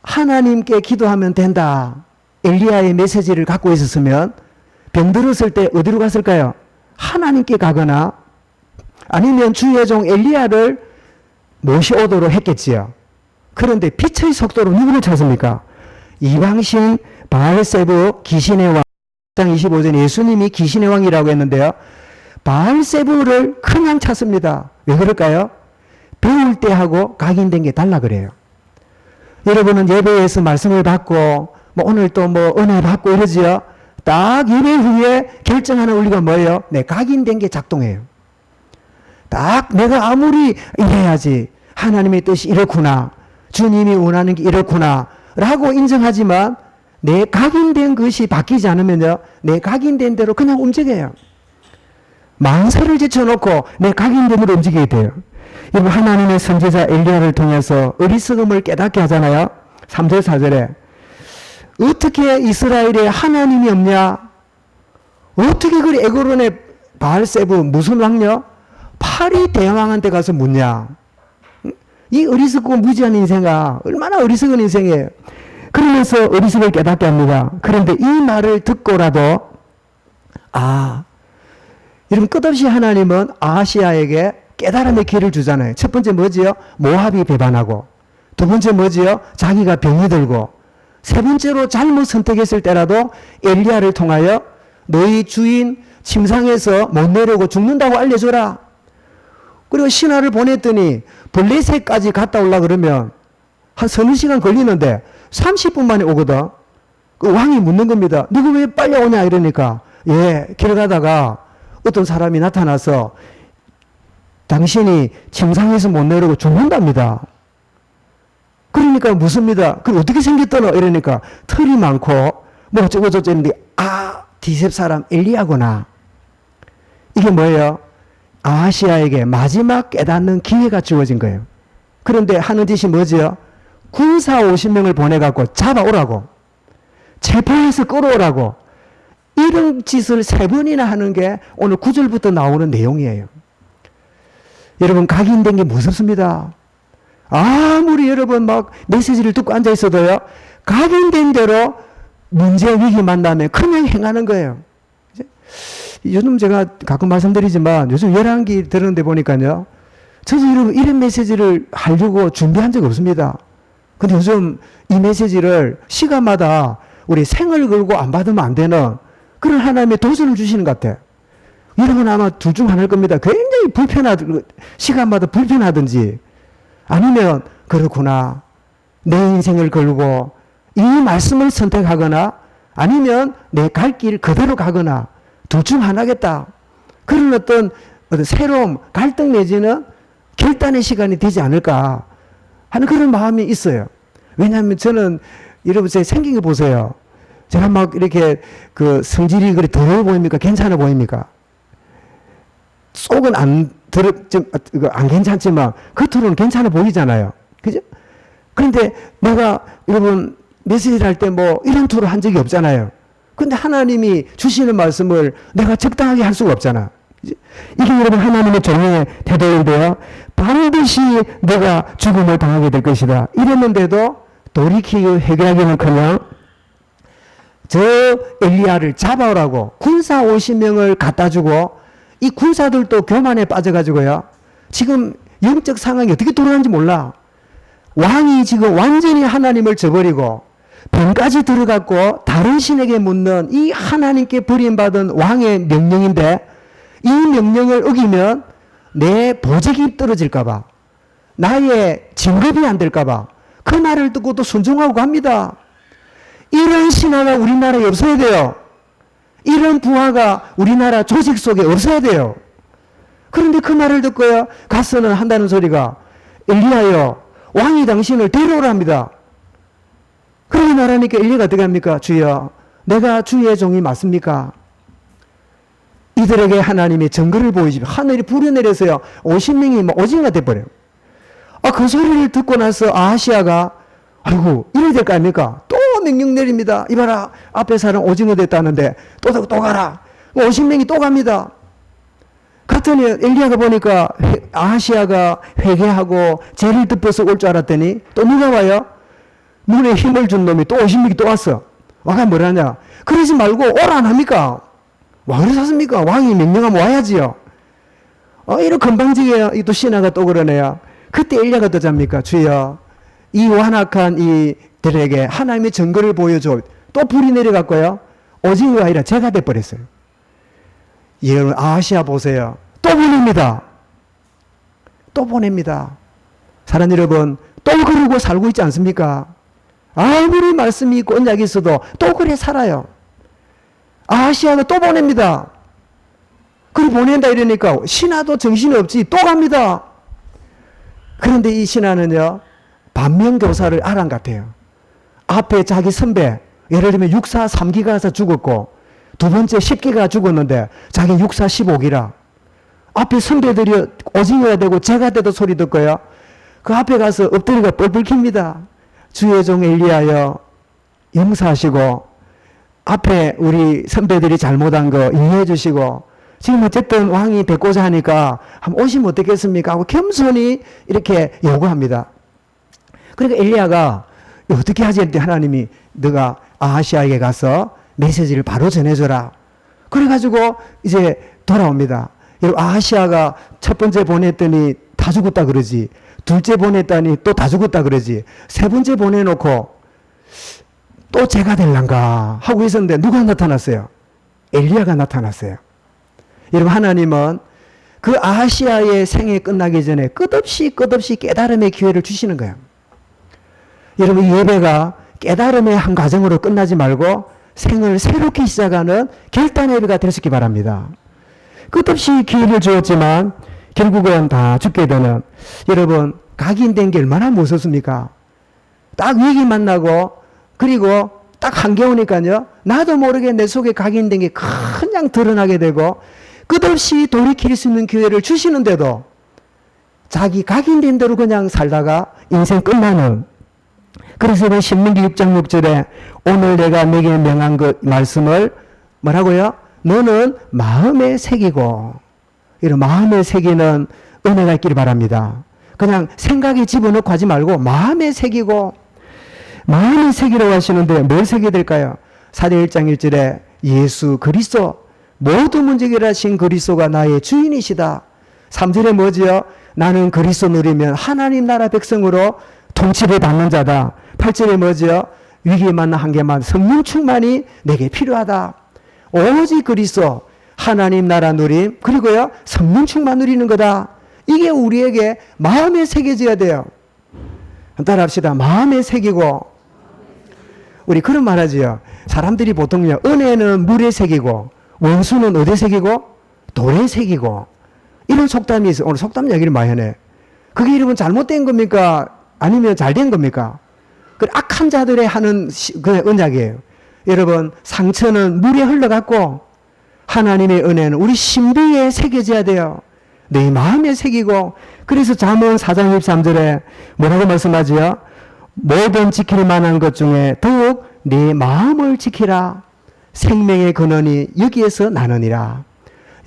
하나님께 기도하면 된다. 엘리야의 메시지를 갖고 있었으면 병 들었을 때 어디로 갔을까요? 하나님께 가거나 아니면 주의 종 엘리야를 모셔오도록 했겠지요. 그런데 빛의 속도로 누구를 찾습니까? 이방신 바알세붑 귀신의 왕 10장 25절 예수님이 귀신의 왕이라고 했는데요. 바알세부를 그냥 찾습니다. 왜 그럴까요? 배울 때 하고 각인된 게 달라 그래요. 여러분은 예배에서 말씀을 받고 뭐 오늘 또 뭐 은혜 받고 이러지요. 딱 예배 후에 결정하는 원리가 뭐예요? 네, 각인된 게 작동해요. 딱 내가 아무리 이래야지 하나님의 뜻이 이렇구나, 주님이 원하는 게 이렇구나 라고 인정하지만 내 각인된 것이 바뀌지 않으면요, 내 각인된 대로 그냥 움직여요. 망설을 제쳐놓고 내 각인된 대로 움직이게 돼요. 여러분, 하나님의 선지자 엘리야를 통해서 어리석음을 깨닫게 하잖아요. 3절 4절에 어떻게 이스라엘에 하나님이 없냐? 어떻게 그리 에그론의 바알세부 무슨 왕녀? 파리 대왕한테 가서 묻냐? 이 어리석고 무지한 인생아, 얼마나 어리석은 인생이에요. 그러면서 어리석을 깨닫게 합니다. 그런데 이 말을 듣고라도 여러분, 끝없이 하나님은 아하시야에게 깨달음의 기회를 주잖아요. 첫 번째 뭐지요? 모압이 배반하고, 두 번째 뭐지요? 자기가 병이 들고, 세 번째로 잘못 선택했을 때라도 엘리야를 통하여 너희 주인 침상에서 못 내려오고 죽는다고 알려줘라. 그리고 신하를 보냈더니 블레셋까지 갔다 오려고 그러면 한 서너 시간 걸리는데 30분 만에 오거든. 그 왕이 묻는 겁니다. 누구 왜 빨리 오냐 이러니까, 길 가다가 어떤 사람이 나타나서 당신이 침상에서 못 내려오고 죽는답니다. 그러니까 묻습니다. 그럼 어떻게 생겼더노? 이러니까 털이 많고 뭐 어쩌고저쩌고 했는데, 디셉 사람 엘리야구나. 이게 뭐예요? 아하시야에게 마지막 깨닫는 기회가 주어진 거예요. 그런데 하는 짓이 뭐지요? 군사 50명을 보내갖고 잡아오라고, 재판에서 끌어오라고, 이런 짓을 3번이나 하는 게 오늘 9절부터 나오는 내용이에요. 여러분, 각인된 게 무섭습니다. 아무리 여러분 막 메시지를 듣고 앉아 있어도요, 각인된 대로 문제 위기 만나면 그냥 행하는 거예요. 요즘 제가 가끔 말씀드리지만 요즘 열왕기 들었는데 보니까요, 저도 여러분 이런 메시지를 하려고 준비한 적 없습니다. 근데 요즘 이 메시지를 시간마다 우리 생을 걸고 안 받으면 안 되는 그런 하나님의 도전을 주시는 것 같아요. 여러분 아마 둘 중 하나일 겁니다. 굉장히 시간마다 불편하든지, 아니면 그렇구나, 내 인생을 걸고 이 말씀을 선택하거나, 아니면 내 갈 길 그대로 가거나, 둘 중 하나겠다. 그런 어떤 새로운 갈등 내지는 결단의 시간이 되지 않을까 하는 그런 마음이 있어요. 왜냐하면 저는 여러분 제 생긴 거 보세요. 제가 막 이렇게 그 성질이 그래 더러워 보입니까? 괜찮아 보입니까? 속은 안 괜찮지만 겉으로는 괜찮아 보이잖아요. 그죠? 그런데 내가 여러분 메시지를 할 때 뭐 이런 투를 한 적이 없잖아요. 근데 하나님이 주시는 말씀을 내가 적당하게 할 수가 없잖아. 이게 여러분 하나님의 종의 태도인데요. 반드시 내가 죽음을 당하게 될 것이다. 이랬는데도 돌이키고 회개하기는커녕 저 엘리야를 잡아오라고 군사 50명을 갖다 주고, 이 군사들도 교만에 빠져가지고요, 지금 영적 상황이 어떻게 돌아가는지 몰라. 왕이 지금 완전히 하나님을 저버리고 병까지 들어갔고 다른 신에게 묻는 이 하나님께 버림받은 왕의 명령인데, 이 명령을 어기면 내 보직이 떨어질까봐, 나의 진급이 안 될까봐 그 말을 듣고 또 순종하고 갑니다. 이런 신하가 우리나라에 없어야 돼요. 이런 부하가 우리나라 조직 속에 없어야 돼요. 그런데 그 말을 듣고요, 가서는 한다는 소리가, 엘리야여, 왕이 당신을 데려오랍니다. 그렇게 말하니까 엘리야가 어떻게 합니까? 주여, 내가 주의 종이 맞습니까? 이들에게 하나님이 증거를 보이시며 하늘이 불이 내려서요 50명이 뭐 오징어가 돼버려요. 그 소리를 듣고 나서 아하시야가 아이고 이래야 될 거 아닙니까? 또 명령 내립니다. 이봐라, 앞에 사람 오징어 됐다는데 또 가라. 50명이 또 갑니다. 갔더니 엘리야가 보니까 아하시야가 회개하고 죄를 덮어서 올 줄 알았더니 또 누가 와요? 눈에 힘을 준 놈이 또 50명이 또 왔어. 와가 뭐라냐? 그러지 말고 오라 안 합니까? 와 그러셨습니까? 왕이 명령하면 와야지요. 이런 건방지게 또 신하가 또 그러네요. 그때 엘리야가 어떠잡니까? 주여, 이 완악한 이들에게 하나님의 증거를 보여줘. 또 불이 내려갔고요. 오징어가 아니라 제가 돼버렸어요. 여러분 아하시아 보세요. 또 보냅니다. 또 보냅니다. 사랑 여러분, 또 그러고 살고 있지 않습니까? 아무리 말씀이 있고 언약이 있어도 또 그래 살아요. 아하시아가 또 보냅니다. 그리고 보낸다 이러니까 신하도 정신이 없지 또 갑니다. 그런데 이 신하는요, 반면교사를 아랑 같아요. 앞에 자기 선배, 예를 들면 육사 3기가 가서 죽었고 두 번째 10기가 죽었는데 자기 육사 15기라. 앞에 선배들이 오징어가 되고 제가 돼도 소리 듣고요. 그 앞에 가서 엎드리가 뻘뻘 깁니다. 주의 종 엘리야여 용서하시고 앞에 우리 선배들이 잘못한 거 이해해 주시고 지금 어쨌든 왕이 뵙고자 하니까 한번 오시면 어떻겠습니까? 하고 겸손히 이렇게 요구합니다. 그러니까 엘리야가 어떻게 하지 했더니 하나님이 너가 아하시아에게 가서 메시지를 바로 전해줘라. 그래가지고 이제 돌아옵니다. 아하시아가 첫 번째 보냈더니 다 죽었다 그러지. 둘째 보냈더니 또 다 죽었다 그러지. 세 번째 보내놓고 또 제가 될란가 하고 있었는데 누가 나타났어요? 엘리야가 나타났어요. 여러분 하나님은 그 아하시아의 생애 끝나기 전에 끝없이 깨달음의 기회를 주시는 거예요. 여러분 이 예배가 깨달음의 한 과정으로 끝나지 말고 생을 새롭게 시작하는 결단의 예배가 될 수 있기 바랍니다. 끝없이 기회를 주었지만 결국은 다 죽게 되는, 여러분 각인된 게 얼마나 무섭습니까? 딱 위기 만나고 그리고 딱 한계 오니까요, 나도 모르게 내 속에 각인된 게 그냥 드러나게 되고 끝없이 돌이킬 수 있는 기회를 주시는데도 자기 각인된 대로 그냥 살다가 인생 끝나는. 그래서 신명기 6장 6절에 오늘 내가 네게 명한 그 말씀을 뭐라고요? 너는 마음에 새기고, 이런 마음에 새기는 은혜가 있기를 바랍니다. 그냥 생각에 집어넣고 하지 말고 마음에 새기고, 마음에 새기라고 하시는데 뭘 새겨야 될까요? 사도 1장 1절에 예수 그리스도, 모든 문제 해결하신 그리스도가 나의 주인이시다. 3절에 뭐지요? 나는 그리스도 누리면 하나님 나라 백성으로 통치를 받는 자다. 8절에 뭐지요? 위기에 만나 한계만 성령 충만이 내게 필요하다. 오직 그리스도, 하나님 나라 누림, 그리고요 성령 충만 누리는 거다. 이게 우리에게 마음에 새겨져야 돼요. 따라합시다. 마음에 새기고. 우리 그런 말 하지요. 사람들이 보통요, 은혜는 물에 새기고 원수는 어디에 새기고? 돌에 새기고. 이런 속담이 있어요. 오늘 속담 얘기를 많이 하네. 그게 이러면 잘못된 겁니까? 아니면 잘된 겁니까? 그 악한 자들의 하는 그냥 언약이에요. 여러분, 상처는 물에 흘러갔고 하나님의 은혜는 우리 신비에 새겨져야 돼요. 내 마음에 새기고. 그래서 잠언 4장 23절에 뭐라고 말씀하지요? 모든 지킬 만한 것 중에 더욱 내 마음을 지키라. 생명의 근원이 여기에서 나느니라.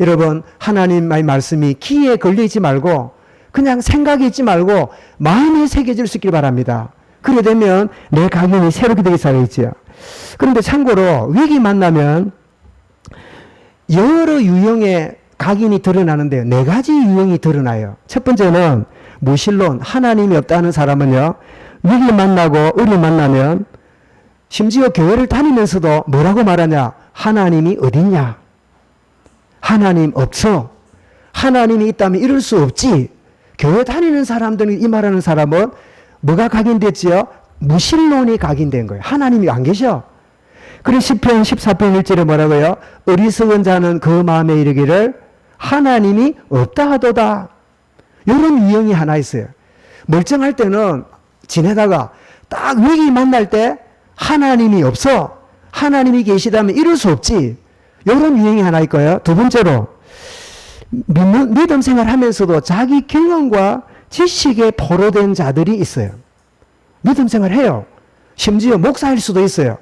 여러분, 하나님의 말씀이 귀에 걸려있지 말고 그냥 생각에 있지 말고 마음에 새겨질 수 있길 바랍니다. 그래 되면 내 각인이 새롭게 되게 살아있지요. 그런데 참고로 위기 만나면 여러 유형의 각인이 드러나는데요. 4가지 유형이 드러나요. 첫 번째는 무신론, 하나님이 없다는 사람은요, 위기 만나고 의리 만나면 심지어 교회를 다니면서도 뭐라고 말하냐? 하나님이 어딨냐? 하나님 없어. 하나님이 있다면 이럴 수 없지. 교회 다니는 사람들이 이 말하는 사람은 뭐가 각인됐지요? 무신론이 각인된 거예요. 하나님이 안 계셔. 그래서 시편 14편 1절에 뭐라고요? 어리석은 자는 그 마음에 이르기를 하나님이 없다 하도다. 이런 유형이 하나 있어요. 멀쩡할 때는 지내다가 딱 위기 만날 때 하나님이 없어. 하나님이 계시다면 이럴 수 없지. 이런 유형이 하나 있고요. 두 번째로 믿음 생활하면서도 자기 경험과 지식에 포로된 자들이 있어요. 믿음 생활해요. 심지어 목사일 수도 있어요.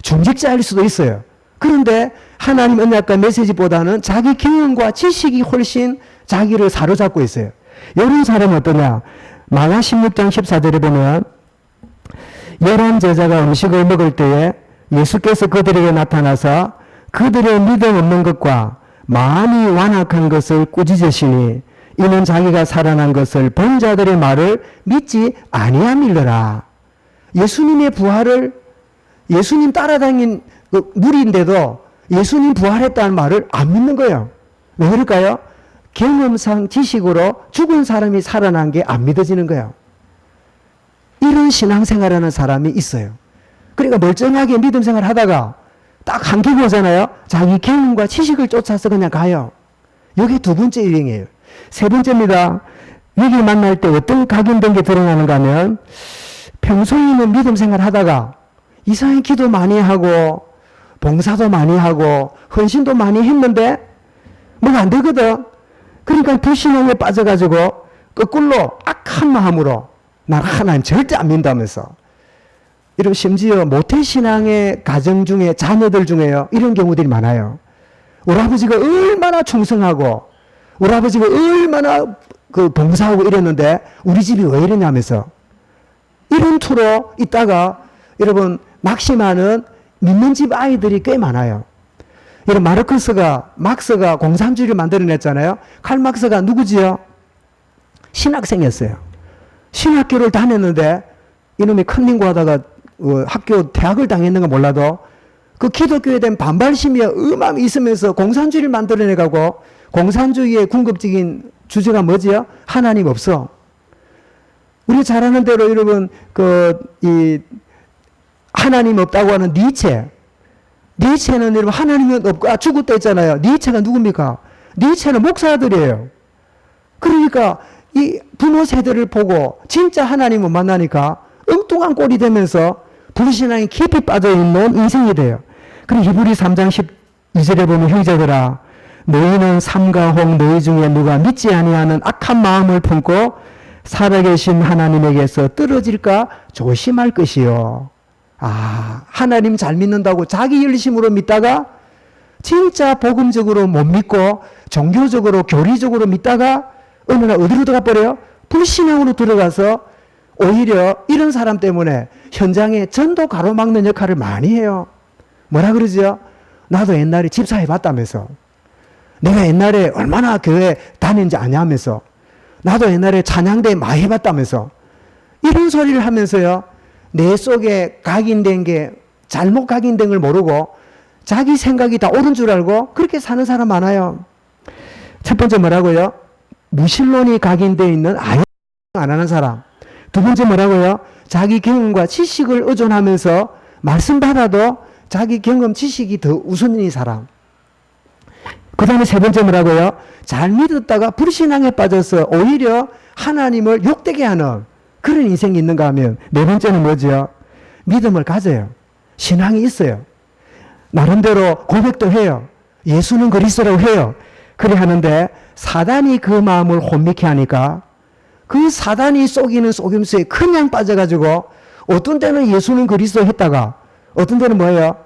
중직자일 수도 있어요. 그런데 하나님 언약과 메시지보다는 자기 경험과 지식이 훨씬 자기를 사로잡고 있어요. 이런 사람은 어떠냐? 마가 16장 14절에 보면 11 제자가 음식을 먹을 때에 예수께서 그들에게 나타나서 그들의 믿음 없는 것과 마음이 완악한 것을 꾸짖으시니 이는 자기가 살아난 것을 본 자들의 말을 믿지 아니함일러라. 예수님의 부활을, 예수님 따라다닌 그 무리인데도 예수님 부활했다는 말을 안 믿는 거예요. 왜 그럴까요? 경험상 지식으로 죽은 사람이 살아난 게 안 믿어지는 거예요. 이런 신앙생활하는 사람이 있어요. 그러니까 멀쩡하게 믿음 생활 하다가 딱 한계가 오잖아요. 자기 경험과 지식을 쫓아서 그냥 가요. 이게 두 번째 유행이에요. 세 번째입니다. 위기 만날 때 어떤 각인된 게 드러나는가 하면 평소에는 믿음 생활 하다가 이상하게 기도 많이 하고 봉사도 많이 하고 헌신도 많이 했는데 뭐가 안 되거든. 그러니까 불신앙에 빠져가지고 거꾸로 악한 마음으로 난 하나님 절대 안 믿다면서 이런 심지어 모태신앙의 가정 중에 자녀들 중에요. 이런 경우들이 많아요. 우리 아버지가 얼마나 충성하고 우리 아버지가 얼마나 그 봉사하고 이랬는데 우리 집이 왜 이러냐면서 이런 투로 있다가 여러분 낙심하는 믿는 집 아이들이 꽤 많아요. 이런 막스가 공산주의를 만들어냈잖아요. 칼 막스가 누구지요? 신학생이었어요. 신학교를 다녔는데 이놈이 컨닝구하다가 학교 대학을 당했는가 몰라도 그 기독교에 대한 반발심이 어마어마히 있으면서 공산주의를 만들어내가고 공산주의의 궁극적인 주제가 뭐지요? 하나님 없어. 우리 잘 아는 대로 여러분 이 하나님 없다고 하는 니체는 여러분 하나님은 없고 죽었다 했잖아요. 니체가 누굽니까? 니체는 목사들이에요. 그러니까 이 부모 세대를 보고 진짜 하나님을 만나니까 엉뚱한 꼴이 되면서 불신앙이 깊이 빠져있는 인생이 돼요. 그리고 히브리 3장 12절에 보면 형제들아 너희는 삼가 혹 너희 중에 누가 믿지 아니하는 악한 마음을 품고 살아계신 하나님에게서 떨어질까 조심할 것이요. 하나님 잘 믿는다고 자기 열심으로 믿다가 진짜 복음적으로 못 믿고 종교적으로 교리적으로 믿다가 어느 날 어디로 들어가 버려요? 불신앙으로 들어가서 오히려 이런 사람 때문에 현장에 전도 가로막는 역할을 많이 해요. 뭐라 그러죠? 나도 옛날에 집사 해봤다면서 내가 옛날에 얼마나 교회 다녔는지 아냐면서 나도 옛날에 찬양대 많이 해봤다면서 이런 소리를 하면서요. 내 속에 각인된 게 잘못 각인된 걸 모르고 자기 생각이 다 옳은 줄 알고 그렇게 사는 사람 많아요. 첫 번째 뭐라고요? 무신론이 각인되어 있는 아예 안 하는 사람. 두 번째 뭐라고요? 자기 경험과 지식을 의존하면서 말씀 받아도 자기 경험 지식이 더 우선인 사람. 그 다음에 세 번째 뭐라고요? 잘 믿었다가 불신앙에 빠져서 오히려 하나님을 욕되게 하는 그런 인생이 있는가 하면 네 번째는 뭐죠? 믿음을 가져요. 신앙이 있어요. 나름대로 고백도 해요. 예수는 그리스도라고 해요. 그래 하는데 사단이 그 마음을 혼미케 하니까 그 사단이 속이는 속임수에 그냥 빠져가지고 어떤 때는 예수는 그리스도 했다가 어떤 때는 뭐예요?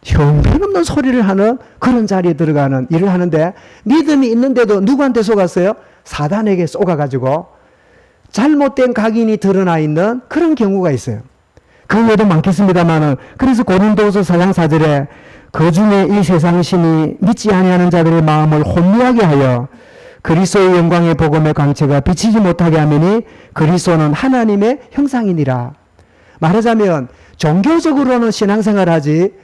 형편없는 소리를 하는 그런 자리에 들어가는 일을 하는데 믿음이 있는데도 누구한테 속았어요? 사단에게 속아가지고 잘못된 각인이 드러나 있는 그런 경우가 있어요. 그 외에도 많겠습니다만은 그래서 고린도서 4장 4절에 그 중에 이 세상 신이 믿지 아니하는 자들의 마음을 혼미하게 하여 그리스도의 영광의 복음의 광채가 비치지 못하게 하매니 그리스도는 하나님의 형상이니라. 말하자면 종교적으로는 신앙생활하지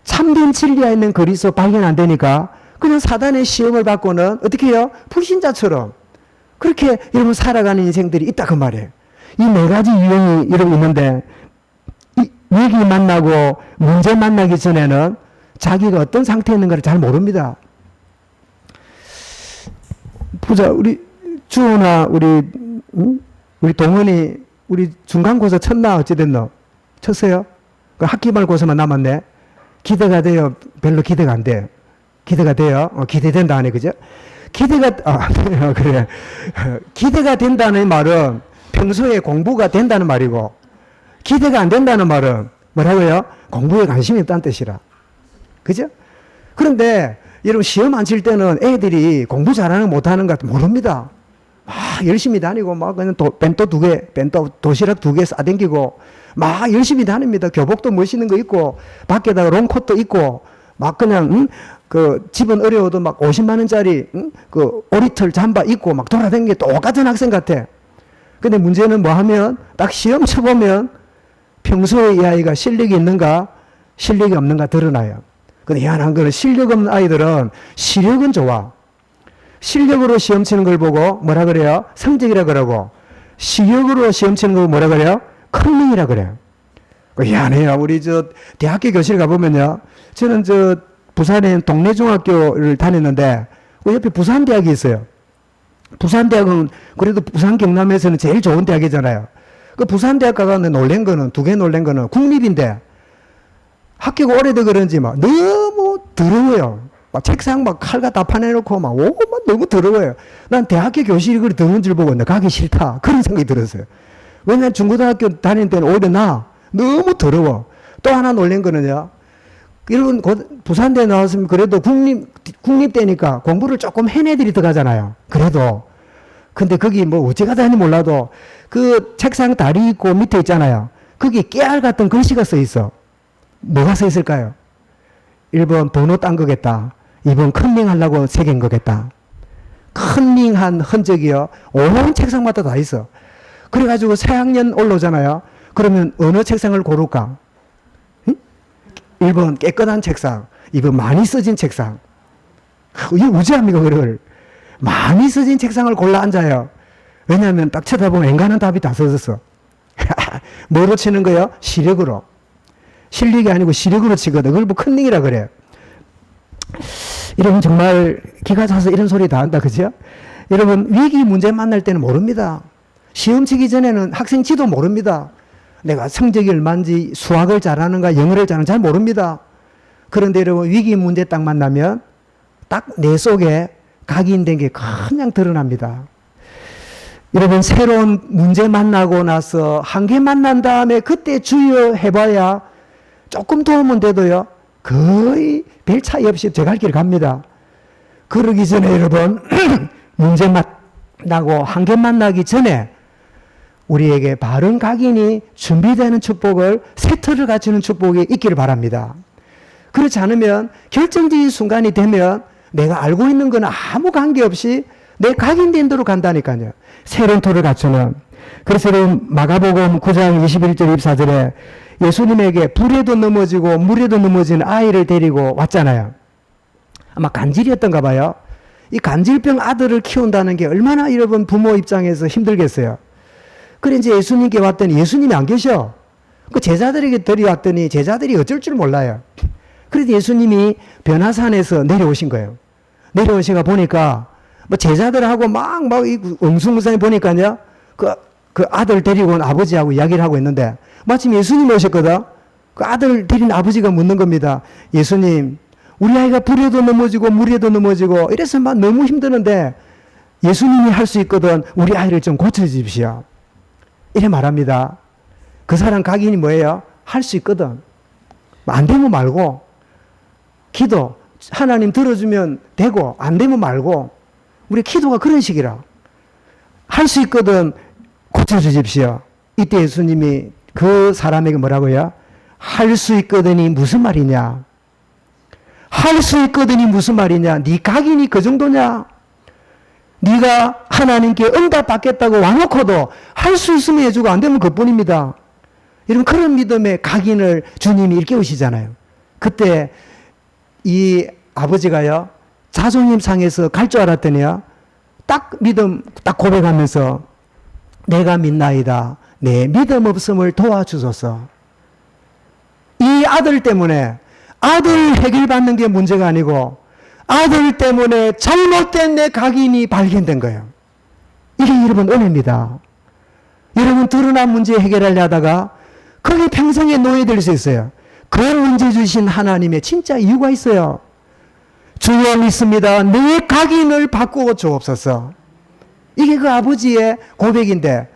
참된 진리에 있는 그리스도 발견 안 되니까 그냥 사단의 시험을 받고는 어떻게 해요? 불신자처럼 그렇게 여러분 살아가는 인생들이 있다 그 말이에요. 이 네 가지 유형이 여러분 있는데 이 위기 만나고 문제 만나기 전에는 자기가 어떤 상태에 있는가를 잘 모릅니다. 보자, 우리 주호나 우리 동원이 우리 중간고사 쳤나 어찌 됐노? 쳤어요? 그 학기말고사만 남았네. 기대가 돼요? 별로 기대가 안 돼요? 기대가 돼요? 기대된다 하네, 그죠? 그래. 기대가 된다는 말은 평소에 공부가 된다는 말이고, 기대가 안 된다는 말은 뭐라고요? 공부에 관심이 없다는 뜻이라. 그죠? 그런데 여러분 시험 안 칠 때는 애들이 공부 잘하는 못하는 것 모릅니다. 열심히 다니고 막 그냥 벤또 도시락 2개 싸댕기고 막 열심히 다닙니다. 교복도 멋있는 거 입고 밖에다가 롱코트 입고 막 그냥 그 집은 어려워도 막 50만 원짜리 그 오리털 잠바 입고 막 돌아다니는 게 똑같은 학생 같아. 근데 문제는 뭐 하면 딱 시험 쳐보면 평소에 이 아이가 실력이 있는가 실력이 없는가 드러나요. 근데 희한한 거는 실력 없는 아이들은 시력은 좋아. 실력으로 시험 치는 걸 보고 뭐라 그래요? 성적이라 그러고, 시력으로 시험 치는 걸 뭐라 그래요? 컨닝이라 그래요. 희한해요. 우리 대학교 교실 가보면요. 저는 부산에 동네 중학교를 다녔는데, 그 옆에 부산대학이 있어요. 부산대학은 그래도 부산 경남에서는 제일 좋은 대학이잖아요. 그 부산대학 가가는 놀란 거는, 두 개 놀란 거는 국립인데, 학교가 오래돼 그런지 막 너무 더러워요. 막 책상 막 칼과 다 파내놓고 막 너무 더러워요. 난 대학교 교실이 그렇게 더러운 줄 보고 나 가기 싫다. 그런 생각이 들었어요. 왜냐면 중고등학교 다닐 때는 오히려 너무 더러워. 또 하나 놀란 거는요. 여러분, 부산대 나왔으면 그래도 국립대니까 공부를 조금 한 애들이 들어가잖아요. 그래도. 근데 거기 뭐 어찌 가다니 몰라도 그 책상 다리 있고 밑에 있잖아요. 거기 깨알 같은 글씨가 써 있어. 뭐가 써 있을까요? 1번 번호 딴 거겠다. 2번 컨닝 하려고 새긴 거겠다. 컨닝한 흔적이요. 온 책상마다 다 있어. 그래가지고 새학년 올라오잖아요. 그러면 어느 책상을 고를까? 1번 깨끗한 책상, 2번 많이 써진 책상. 이게 우지합니까, 그걸? 많이 써진 책상을 골라 앉아요. 왜냐하면 딱 쳐다보면 엔간한 답이 다 써졌어. 뭐로 치는 거예요? 시력으로. 실력이 아니고 시력으로 치거든. 그걸 뭐 컨닝이라 그래요. 여러분 정말 기가 차서 이런 소리 다 한다, 그죠? 여러분 위기 문제 만날 때는 모릅니다. 시험 치기 전에는 학생 지도 모릅니다. 내가 성적이 얼마인지, 수학을 잘하는가, 영어를 잘하는가 잘 모릅니다. 그런데 여러분 위기 문제 딱 만나면 딱 내 속에 각인된 게 그냥 드러납니다. 여러분 새로운 문제 만나고 나서 한 개 만난 다음에 그때 주의해봐야 조금 도움은 돼도요, 거의 별 차이 없이 제 갈 길 갑니다. 그러기 전에 여러분 문제 만나고 한 개 만나기 전에 우리에게 바른 각인이 준비되는 축복을, 세터를 갖추는 축복이 있기를 바랍니다. 그렇지 않으면 결정적인 순간이 되면 내가 알고 있는 건 아무 관계없이 내 각인된 대로 간다니까요. 새로운 토를 갖추는. 그래서 마가복음 9장 21절 24절에 예수님에게 불에도 넘어지고 물에도 넘어지는 아이를 데리고 왔잖아요. 아마 간질이었던가 봐요. 이 간질병 아들을 키운다는 게 얼마나 여러분 부모 입장에서 힘들겠어요. 그래 이제 예수님께 왔더니 예수님이 안 계셔. 그 제자들에게 데려왔더니 제자들이 어쩔 줄 몰라요. 그래도 예수님이 변화산에서 내려오신 거예요. 내려오시가 보니까 뭐 제자들하고 막 엉숭엉숭해 보니까요. 그 아들 데리고 온 아버지하고 이야기를 하고 있는데 마침 예수님이 오셨거든. 그 아들 데린 아버지가 묻는 겁니다. 예수님, 우리 아이가 불에도 넘어지고 물에도 넘어지고 이래서 막 너무 힘드는데 예수님이 할 수 있거든. 우리 아이를 좀 고쳐주십시오. 이래 말합니다. 그 사람 각인이 뭐예요? 할 수 있거든. 안 되면 말고, 기도 하나님 들어주면 되고 안 되면 말고, 우리 기도가 그런 식이라. 할 수 있거든 고쳐주십시오. 이때 예수님이 그 사람에게 뭐라고요? 할 수 있거든이 무슨 말이냐? 할 수 있거든이 무슨 말이냐? 네 각인이 그 정도냐? 네가 하나님께 응답 받겠다고 와놓고도 할 수 있으면 해주고 안 되면 그뿐입니다. 이런 그런 믿음의 각인을 주님이 일깨우시잖아요. 그때 이 아버지가요, 자존심 상해서 갈 줄 알았더니요, 딱 믿음 딱 고백하면서 내가 믿나이다. 내 믿음 없음을 도와주소서. 이 아들 때문에, 아들 해결받는 게 문제가 아니고 아들 때문에 잘못된 내 각인이 발견된 거예요. 이게 여러분 은혜입니다. 여러분 드러난 문제 해결하려 하다가 거기 평생에 노예될 수 있어요. 그 문제 주신 하나님의 진짜 이유가 있어요. 주여 믿습니다. 내 각인을 바꾸어 주옵소서. 이게 그 아버지의 고백인데,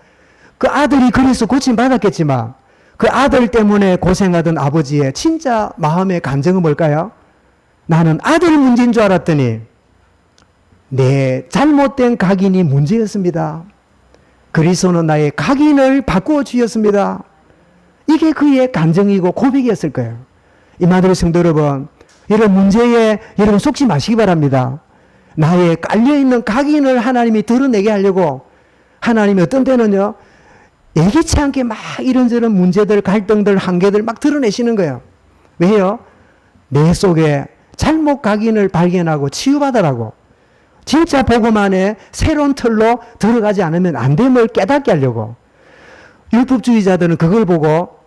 그 아들이 그래서 고침받았겠지만 그 아들 때문에 고생하던 아버지의 진짜 마음의 감정은 뭘까요? 나는 아들 문제인 줄 알았더니 내 잘못된 각인이 문제였습니다. 그리스도는 나의 각인을 바꾸어 주셨습니다. 이게 그의 감정이고 고백이었을 거예요. 이마들 성도 여러분, 이런 문제에 여러분 속지 마시기 바랍니다. 나의 깔려있는 각인을 하나님이 드러내게 하려고 하나님이 어떤 때는요, 예기치 않게 막 이런저런 문제들, 갈등들, 한계들 막 드러내시는 거예요. 왜요? 내 속에 잘못 각인을 발견하고 치유받으라고. 진짜 복음 안에 새로운 틀로 들어가지 않으면 안 됨을 깨닫게 하려고. 율법주의자들은 그걸 보고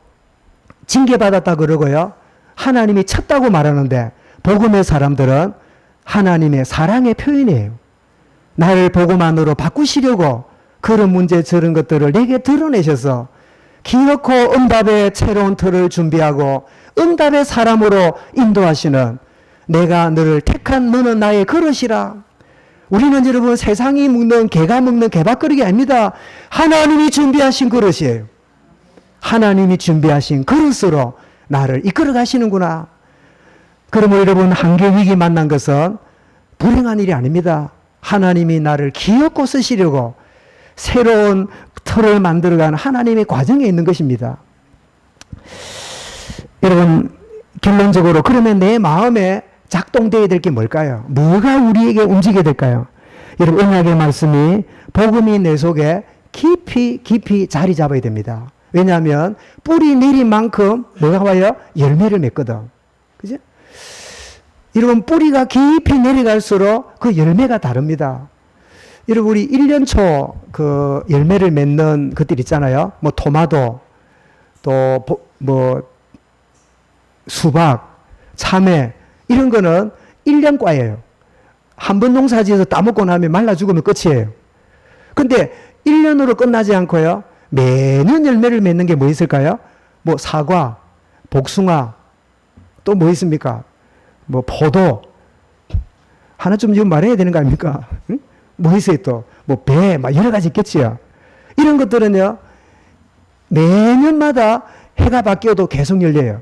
징계받았다 그러고요. 하나님이 쳤다고 말하는데 복음의 사람들은 하나님의 사랑의 표현이에요. 나를 복음 안으로 바꾸시려고 그런 문제 저런 것들을 내게 드러내셔서 기어코 응답의 새로운 틀을 준비하고 응답의 사람으로 인도하시는 내가 너를 택한 너는 나의 그릇이라. 우리는 여러분 세상이 먹는 개가 먹는 개밥그릇이 아닙니다. 하나님이 준비하신 그릇이에요. 하나님이 준비하신 그릇으로 나를 이끌어 가시는구나. 그러므로 여러분 한계위기 만난 것은 불행한 일이 아닙니다. 하나님이 나를 기어코 쓰시려고 새로운 틀을 만들어가는 하나님의 과정에 있는 것입니다. 여러분 결론적으로 그러면 내 마음에 작동되어야 될 게 뭘까요? 뭐가 우리에게 움직여야 될까요? 여러분 언약의 말씀이 복음이 내 속에 깊이 자리 잡아야 됩니다. 왜냐하면 뿌리 내린 만큼 뭐가 와요? 열매를 맺거든. 그죠? 여러분 뿌리가 깊이 내려갈수록 그 열매가 다릅니다. 여러분 우리 1년 초 그 열매를 맺는 것들 있잖아요. 뭐 토마토, 또 뭐 수박, 참외 이런 거는 1년 과예요. 한 번 농사지어서 따먹고 나면 말라 죽으면 끝이에요. 근데 1년으로 끝나지 않고요. 매년 열매를 맺는 게 뭐 있을까요? 뭐 사과, 복숭아, 또 뭐 있습니까? 뭐 포도. 하나 좀 이거 말해야 되는 거 아닙니까? 응? 뭐 있어요 또? 뭐 배, 막 여러 가지 있겠지요. 이런 것들은요. 매년마다 해가 바뀌어도 계속 열려요.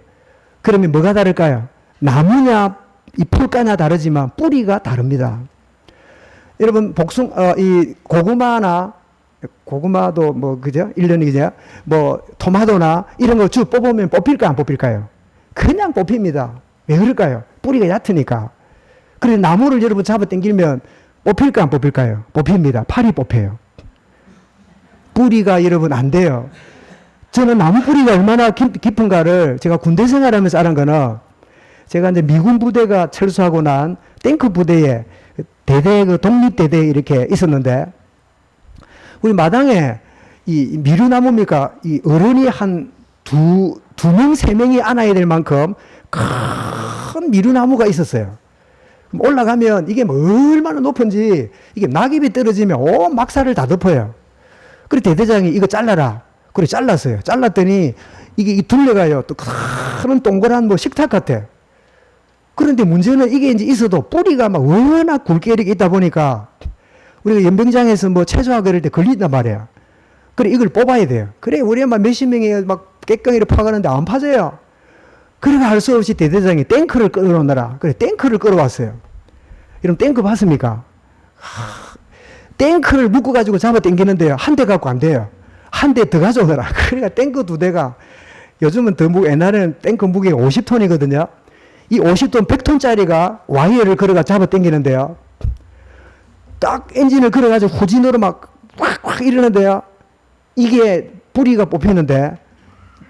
그러면 뭐가 다를까요? 나무냐 이 풀가냐 다르지만 뿌리가 다릅니다. 여러분 이 고구마도 뭐 그죠? 1년이 그죠? 뭐 토마토나 이런 거 쭉 뽑으면 뽑힐까 안 뽑힐까요? 그냥 뽑힙니다. 왜 그럴까요? 뿌리가 얕으니까. 그래서 나무를 여러분 잡아 당기면 뽑힐까 안 뽑힐까요? 뽑힙니다. 팔이 뽑혀요. 뿌리가 여러분 안 돼요. 저는 나무 뿌리가 얼마나 깊은가를 제가 군대 생활하면서 알은 거는 제가 이제 미군 부대가 철수하고 난 탱크 부대에 대대 그 독립대대에 이렇게 있었는데 우리 마당에 이 미루나무입니까? 이 어른이 한 두 명, 세 명이 안아야 될 만큼 큰 미루나무가 있었어요. 올라가면 이게 뭐 얼마나 높은지 이게 낙엽이 떨어지면 온 막사를 다 덮어요. 그래 대대장이 이거 잘라라. 그래 잘랐어요. 잘랐더니 이게 둘레가요. 또 큰 동그란 뭐 식탁 같아. 그런데 문제는 이게 이제 있어도 뿌리가 막 워낙 굵게 이렇게 있다 보니까 우리가 연병장에서 뭐 체조하고 그럴 때 걸린단 말이야. 그래 이걸 뽑아야 돼요. 그래 우리 막 몇십 명이 막 깨깡이를 파가는데 안 파져요. 그래가 할 수 없이 대대장이 탱크를 끌어오느라. 그래 탱크를 끌어왔어요. 여러분 탱크 봤습니까? 탱크를 묶어가지고 잡아 당기는데요. 한 대 갖고 안 돼요. 한 대 더 가져오느라. 그러니까 탱크 두 대가 요즘은 더 옛날에는 탱크 무게가 50톤이거든요. 이 50톤, 100톤짜리가 와이어를 걸어가 잡아 당기는데요. 딱 엔진을 걸어가지고 후진으로 막 확 이러는데요. 이게 뿌리가 뽑히는데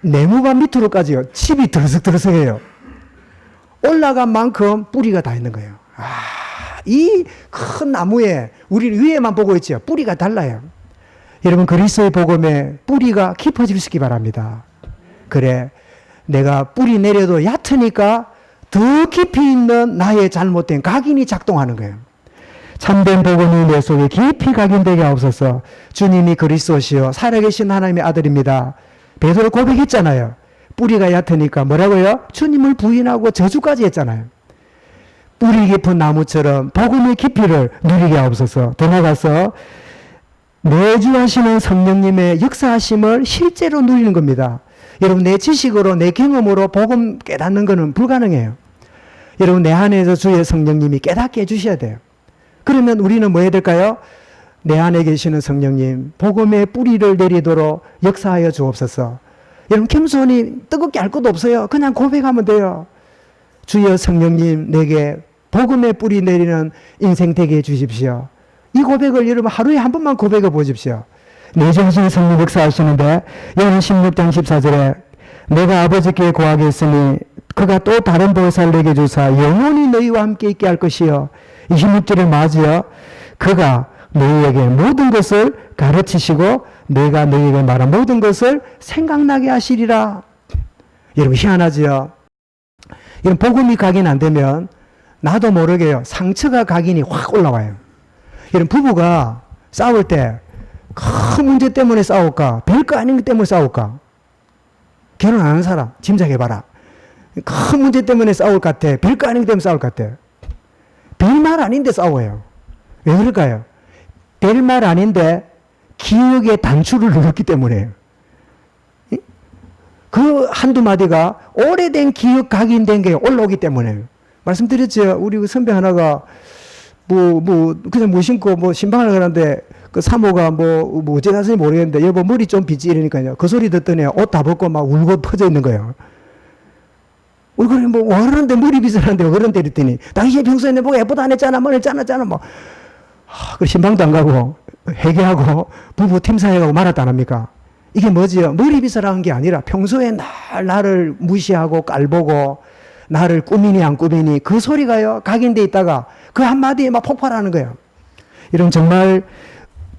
네모반 밑으로까지요. 칩이 들썩들썩해요. 올라간 만큼 뿌리가 다 있는 거예요. 이 큰 나무에 우리는 위에만 보고 있죠. 뿌리가 달라요. 여러분 그리스도의 복음에 뿌리가 깊어질 수 있기 바랍니다. 그래 내가 뿌리 내려도 얕으니까 더 깊이 있는 나의 잘못된 각인이 작동하는 거예요. 참된 복음이 내 속에 깊이 각인되게 하옵소서. 주님이 그리스도시요 살아계신 하나님의 아들입니다. 베드로 고백했잖아요. 뿌리가 얕으니까 뭐라고요? 주님을 부인하고 저주까지 했잖아요. 뿌리 깊은 나무처럼 복음의 깊이를 누리게 하옵소서. 더 나아가서 매주 하시는 성령님의 역사하심을 실제로 누리는 겁니다. 여러분 내 지식으로 내 경험으로 복음 깨닫는 것은 불가능해요. 여러분 내 안에서 주의 성령님이 깨닫게 해주셔야 돼요. 그러면 우리는 뭐 해야 될까요? 내 안에 계시는 성령님 복음의 뿌리를 내리도록 역사하여 주옵소서. 여러분 겸손히 뜨겁게 할 것도 없어요. 그냥 고백하면 돼요. 주여 성령님 내게 복음의 뿌리 내리는 인생 되게 해주십시오. 이 고백을 여러분 하루에 한 번만 고백해 보십시오. 내 정신 성령 역사하시는데 요한 16장 14절에 내가 아버지께 구하겠으니 그가 또 다른 보혜사를 내게 주사 영원히 너희와 함께 있게 할 것이요. 26절에 맞이요. 그가 너희에게 모든 것을 가르치시고 내가 너희에게 말한 모든 것을 생각나게 하시리라. 여러분 희한하지요. 이런 복음이 각인 안 되면 나도 모르게요. 상처가 각인이 확 올라와요. 이런 부부가 싸울 때 큰 문제 때문에 싸울까? 별거 아닌 것 때문에 싸울까? 결혼 안 하는 사람 짐작해봐라. 큰 문제 때문에 싸울 것 같아? 별거 아닌 것 때문에 싸울 것 같아? 별말 아닌데 싸워요. 왜 그럴까요? 별말 아닌데 기억의 단추를 눌렀기 때문에요. 그 한두 마디가 오래된 기억 각인된 게 올라오기 때문에요. 말씀드렸죠. 우리 그 선배 하나가 그냥 무심코 신방을 가는데 그 사모가 어째 나서인지 모르겠는데 여보 머리 좀 빗지 이러니까요. 그 소리 듣더니 옷 다 벗고 막 울고 퍼져 있는 거예요. 그래 왜 그러는데 머리 빗으라는데 왜 그런데 이랬더니 당신이 평소에 내 보고 예쁘다 안 했잖아 뭘 했잖아 그 신방도 안 가고 회개하고 부부 팀사회하고 말았다 안 합니까? 이게 뭐지요? 머리 빗으라는 게 아니라 평소에 나를 무시하고 깔보고 나를 꾸미니 안 꾸미니 그 소리가요 각인돼 있다가 그 한마디에 막 폭발하는 거예요. 이런 정말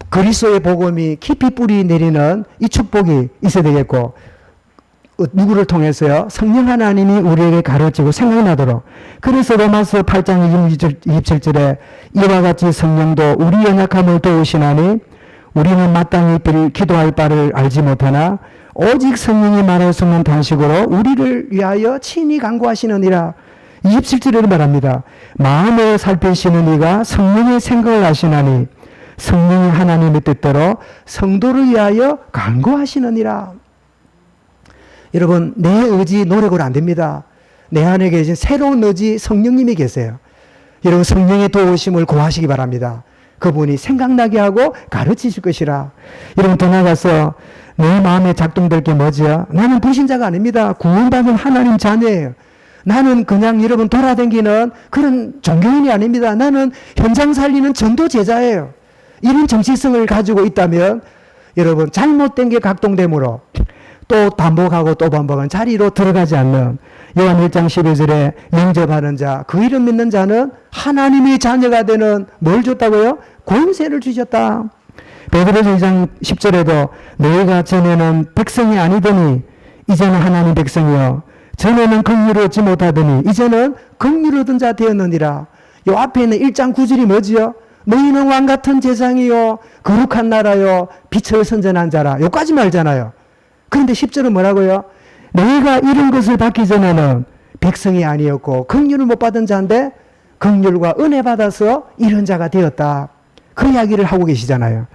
그리스도의 복음이 깊이 뿌리 내리는 이 축복이 있어야 되겠고 누구를 통해서요? 성령 하나님이 우리에게 가르치고 생각나도록. 그래서 로마서 8장 27절에 이와 같이 성령도 우리 연약함을 도우시나니 우리는 마땅히 기도할 바를 알지 못하나 오직 성령이 말할 수 없는 단식으로 우리를 위하여 친히 간구하시느니라. 27절에 말합니다. 마음을 살피시는 이가 성령의 생각을 하시나니 성령이 하나님의 뜻대로 성도를 위하여 간구하시느니라. 여러분 내 의지 노력으로 안 됩니다. 내 안에 계신 새로운 의지 성령님이 계세요. 여러분 성령의 도우심을 구하시기 바랍니다. 그분이 생각나게 하고 가르치실 것이라. 여러분 더 나가서 내 마음에 작동될 게 뭐죠? 나는 불신자가 아닙니다. 구원받은 하나님 자녀예요. 나는 그냥 여러분 돌아다니는 그런 종교인이 아닙니다. 나는 현장 살리는 전도 제자예요. 이런 정체성을 가지고 있다면 여러분 잘못된 게 각동되므로 또 반복하고 또 반복한 자리로 들어가지 않는 요한 1장 12절에 영접하는 자, 그 이름 믿는 자는 하나님의 자녀가 되는 뭘 줬다고요? 권세를 주셨다. 베드로서 2장 10절에도 너희가 전에는 백성이 아니더니 이제는 하나님 백성이요 전에는 긍휼을 얻지 못하더니 이제는 긍휼을 얻은 자 되었느니라. 요 앞에 있는 1장 9절이 뭐지요? 너희는 왕같은 제사장이요 거룩한 나라요 빛을 선전한 자라. 요까지 말잖아요. 그런데 10절은 뭐라고요? 너희가 이런 것을 받기 전에는 백성이 아니었고 긍휼을 못 받은 자인데 긍휼과 은혜 받아서 이런 자가 되었다. 그 이야기를 하고 계시잖아요.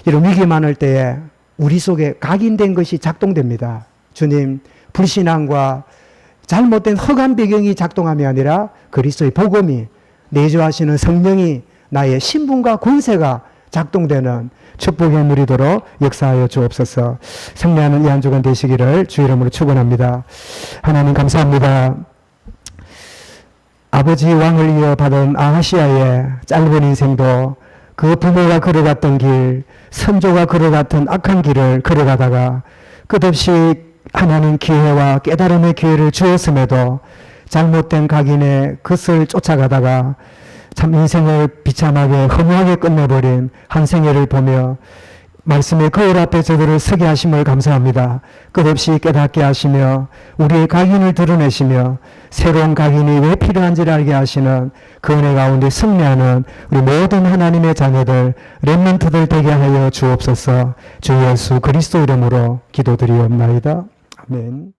이런 위기 많을 때에 우리 속에 각인된 것이 작동됩니다. 주님, 불신앙과 잘못된 허감 배경이 작동함이 아니라 그리스도의 복음이 내주하시는 성령이 나의 신분과 권세가 작동되는 축복의 누리도록 역사하여 주옵소서. 승리하는 이 한 주간 되시기를 주 이름으로 축원합니다. 하나님 감사합니다. 아버지 왕을 이어받은 아하시아의 짧은 인생도 그 부모가 걸어갔던 길, 선조가 걸어갔던 악한 길을 걸어가다가 끝없이 하나님 기회와 깨달음의 기회를 주었음에도 잘못된 각인의 것을 쫓아가다가 참 인생을 비참하게 허무하게 끝내버린 한 생애를 보며 말씀의 거울 앞에 저들을 서게 하심을 감사합니다. 끝없이 깨닫게 하시며 우리의 각인을 드러내시며 새로운 각인이 왜 필요한지를 알게 하시는 그 은혜 가운데 승리하는 우리 모든 하나님의 자녀들 렘넌트들 되게 하여 주옵소서. 주 예수 그리스도 이름으로 기도드리옵나이다. 아멘.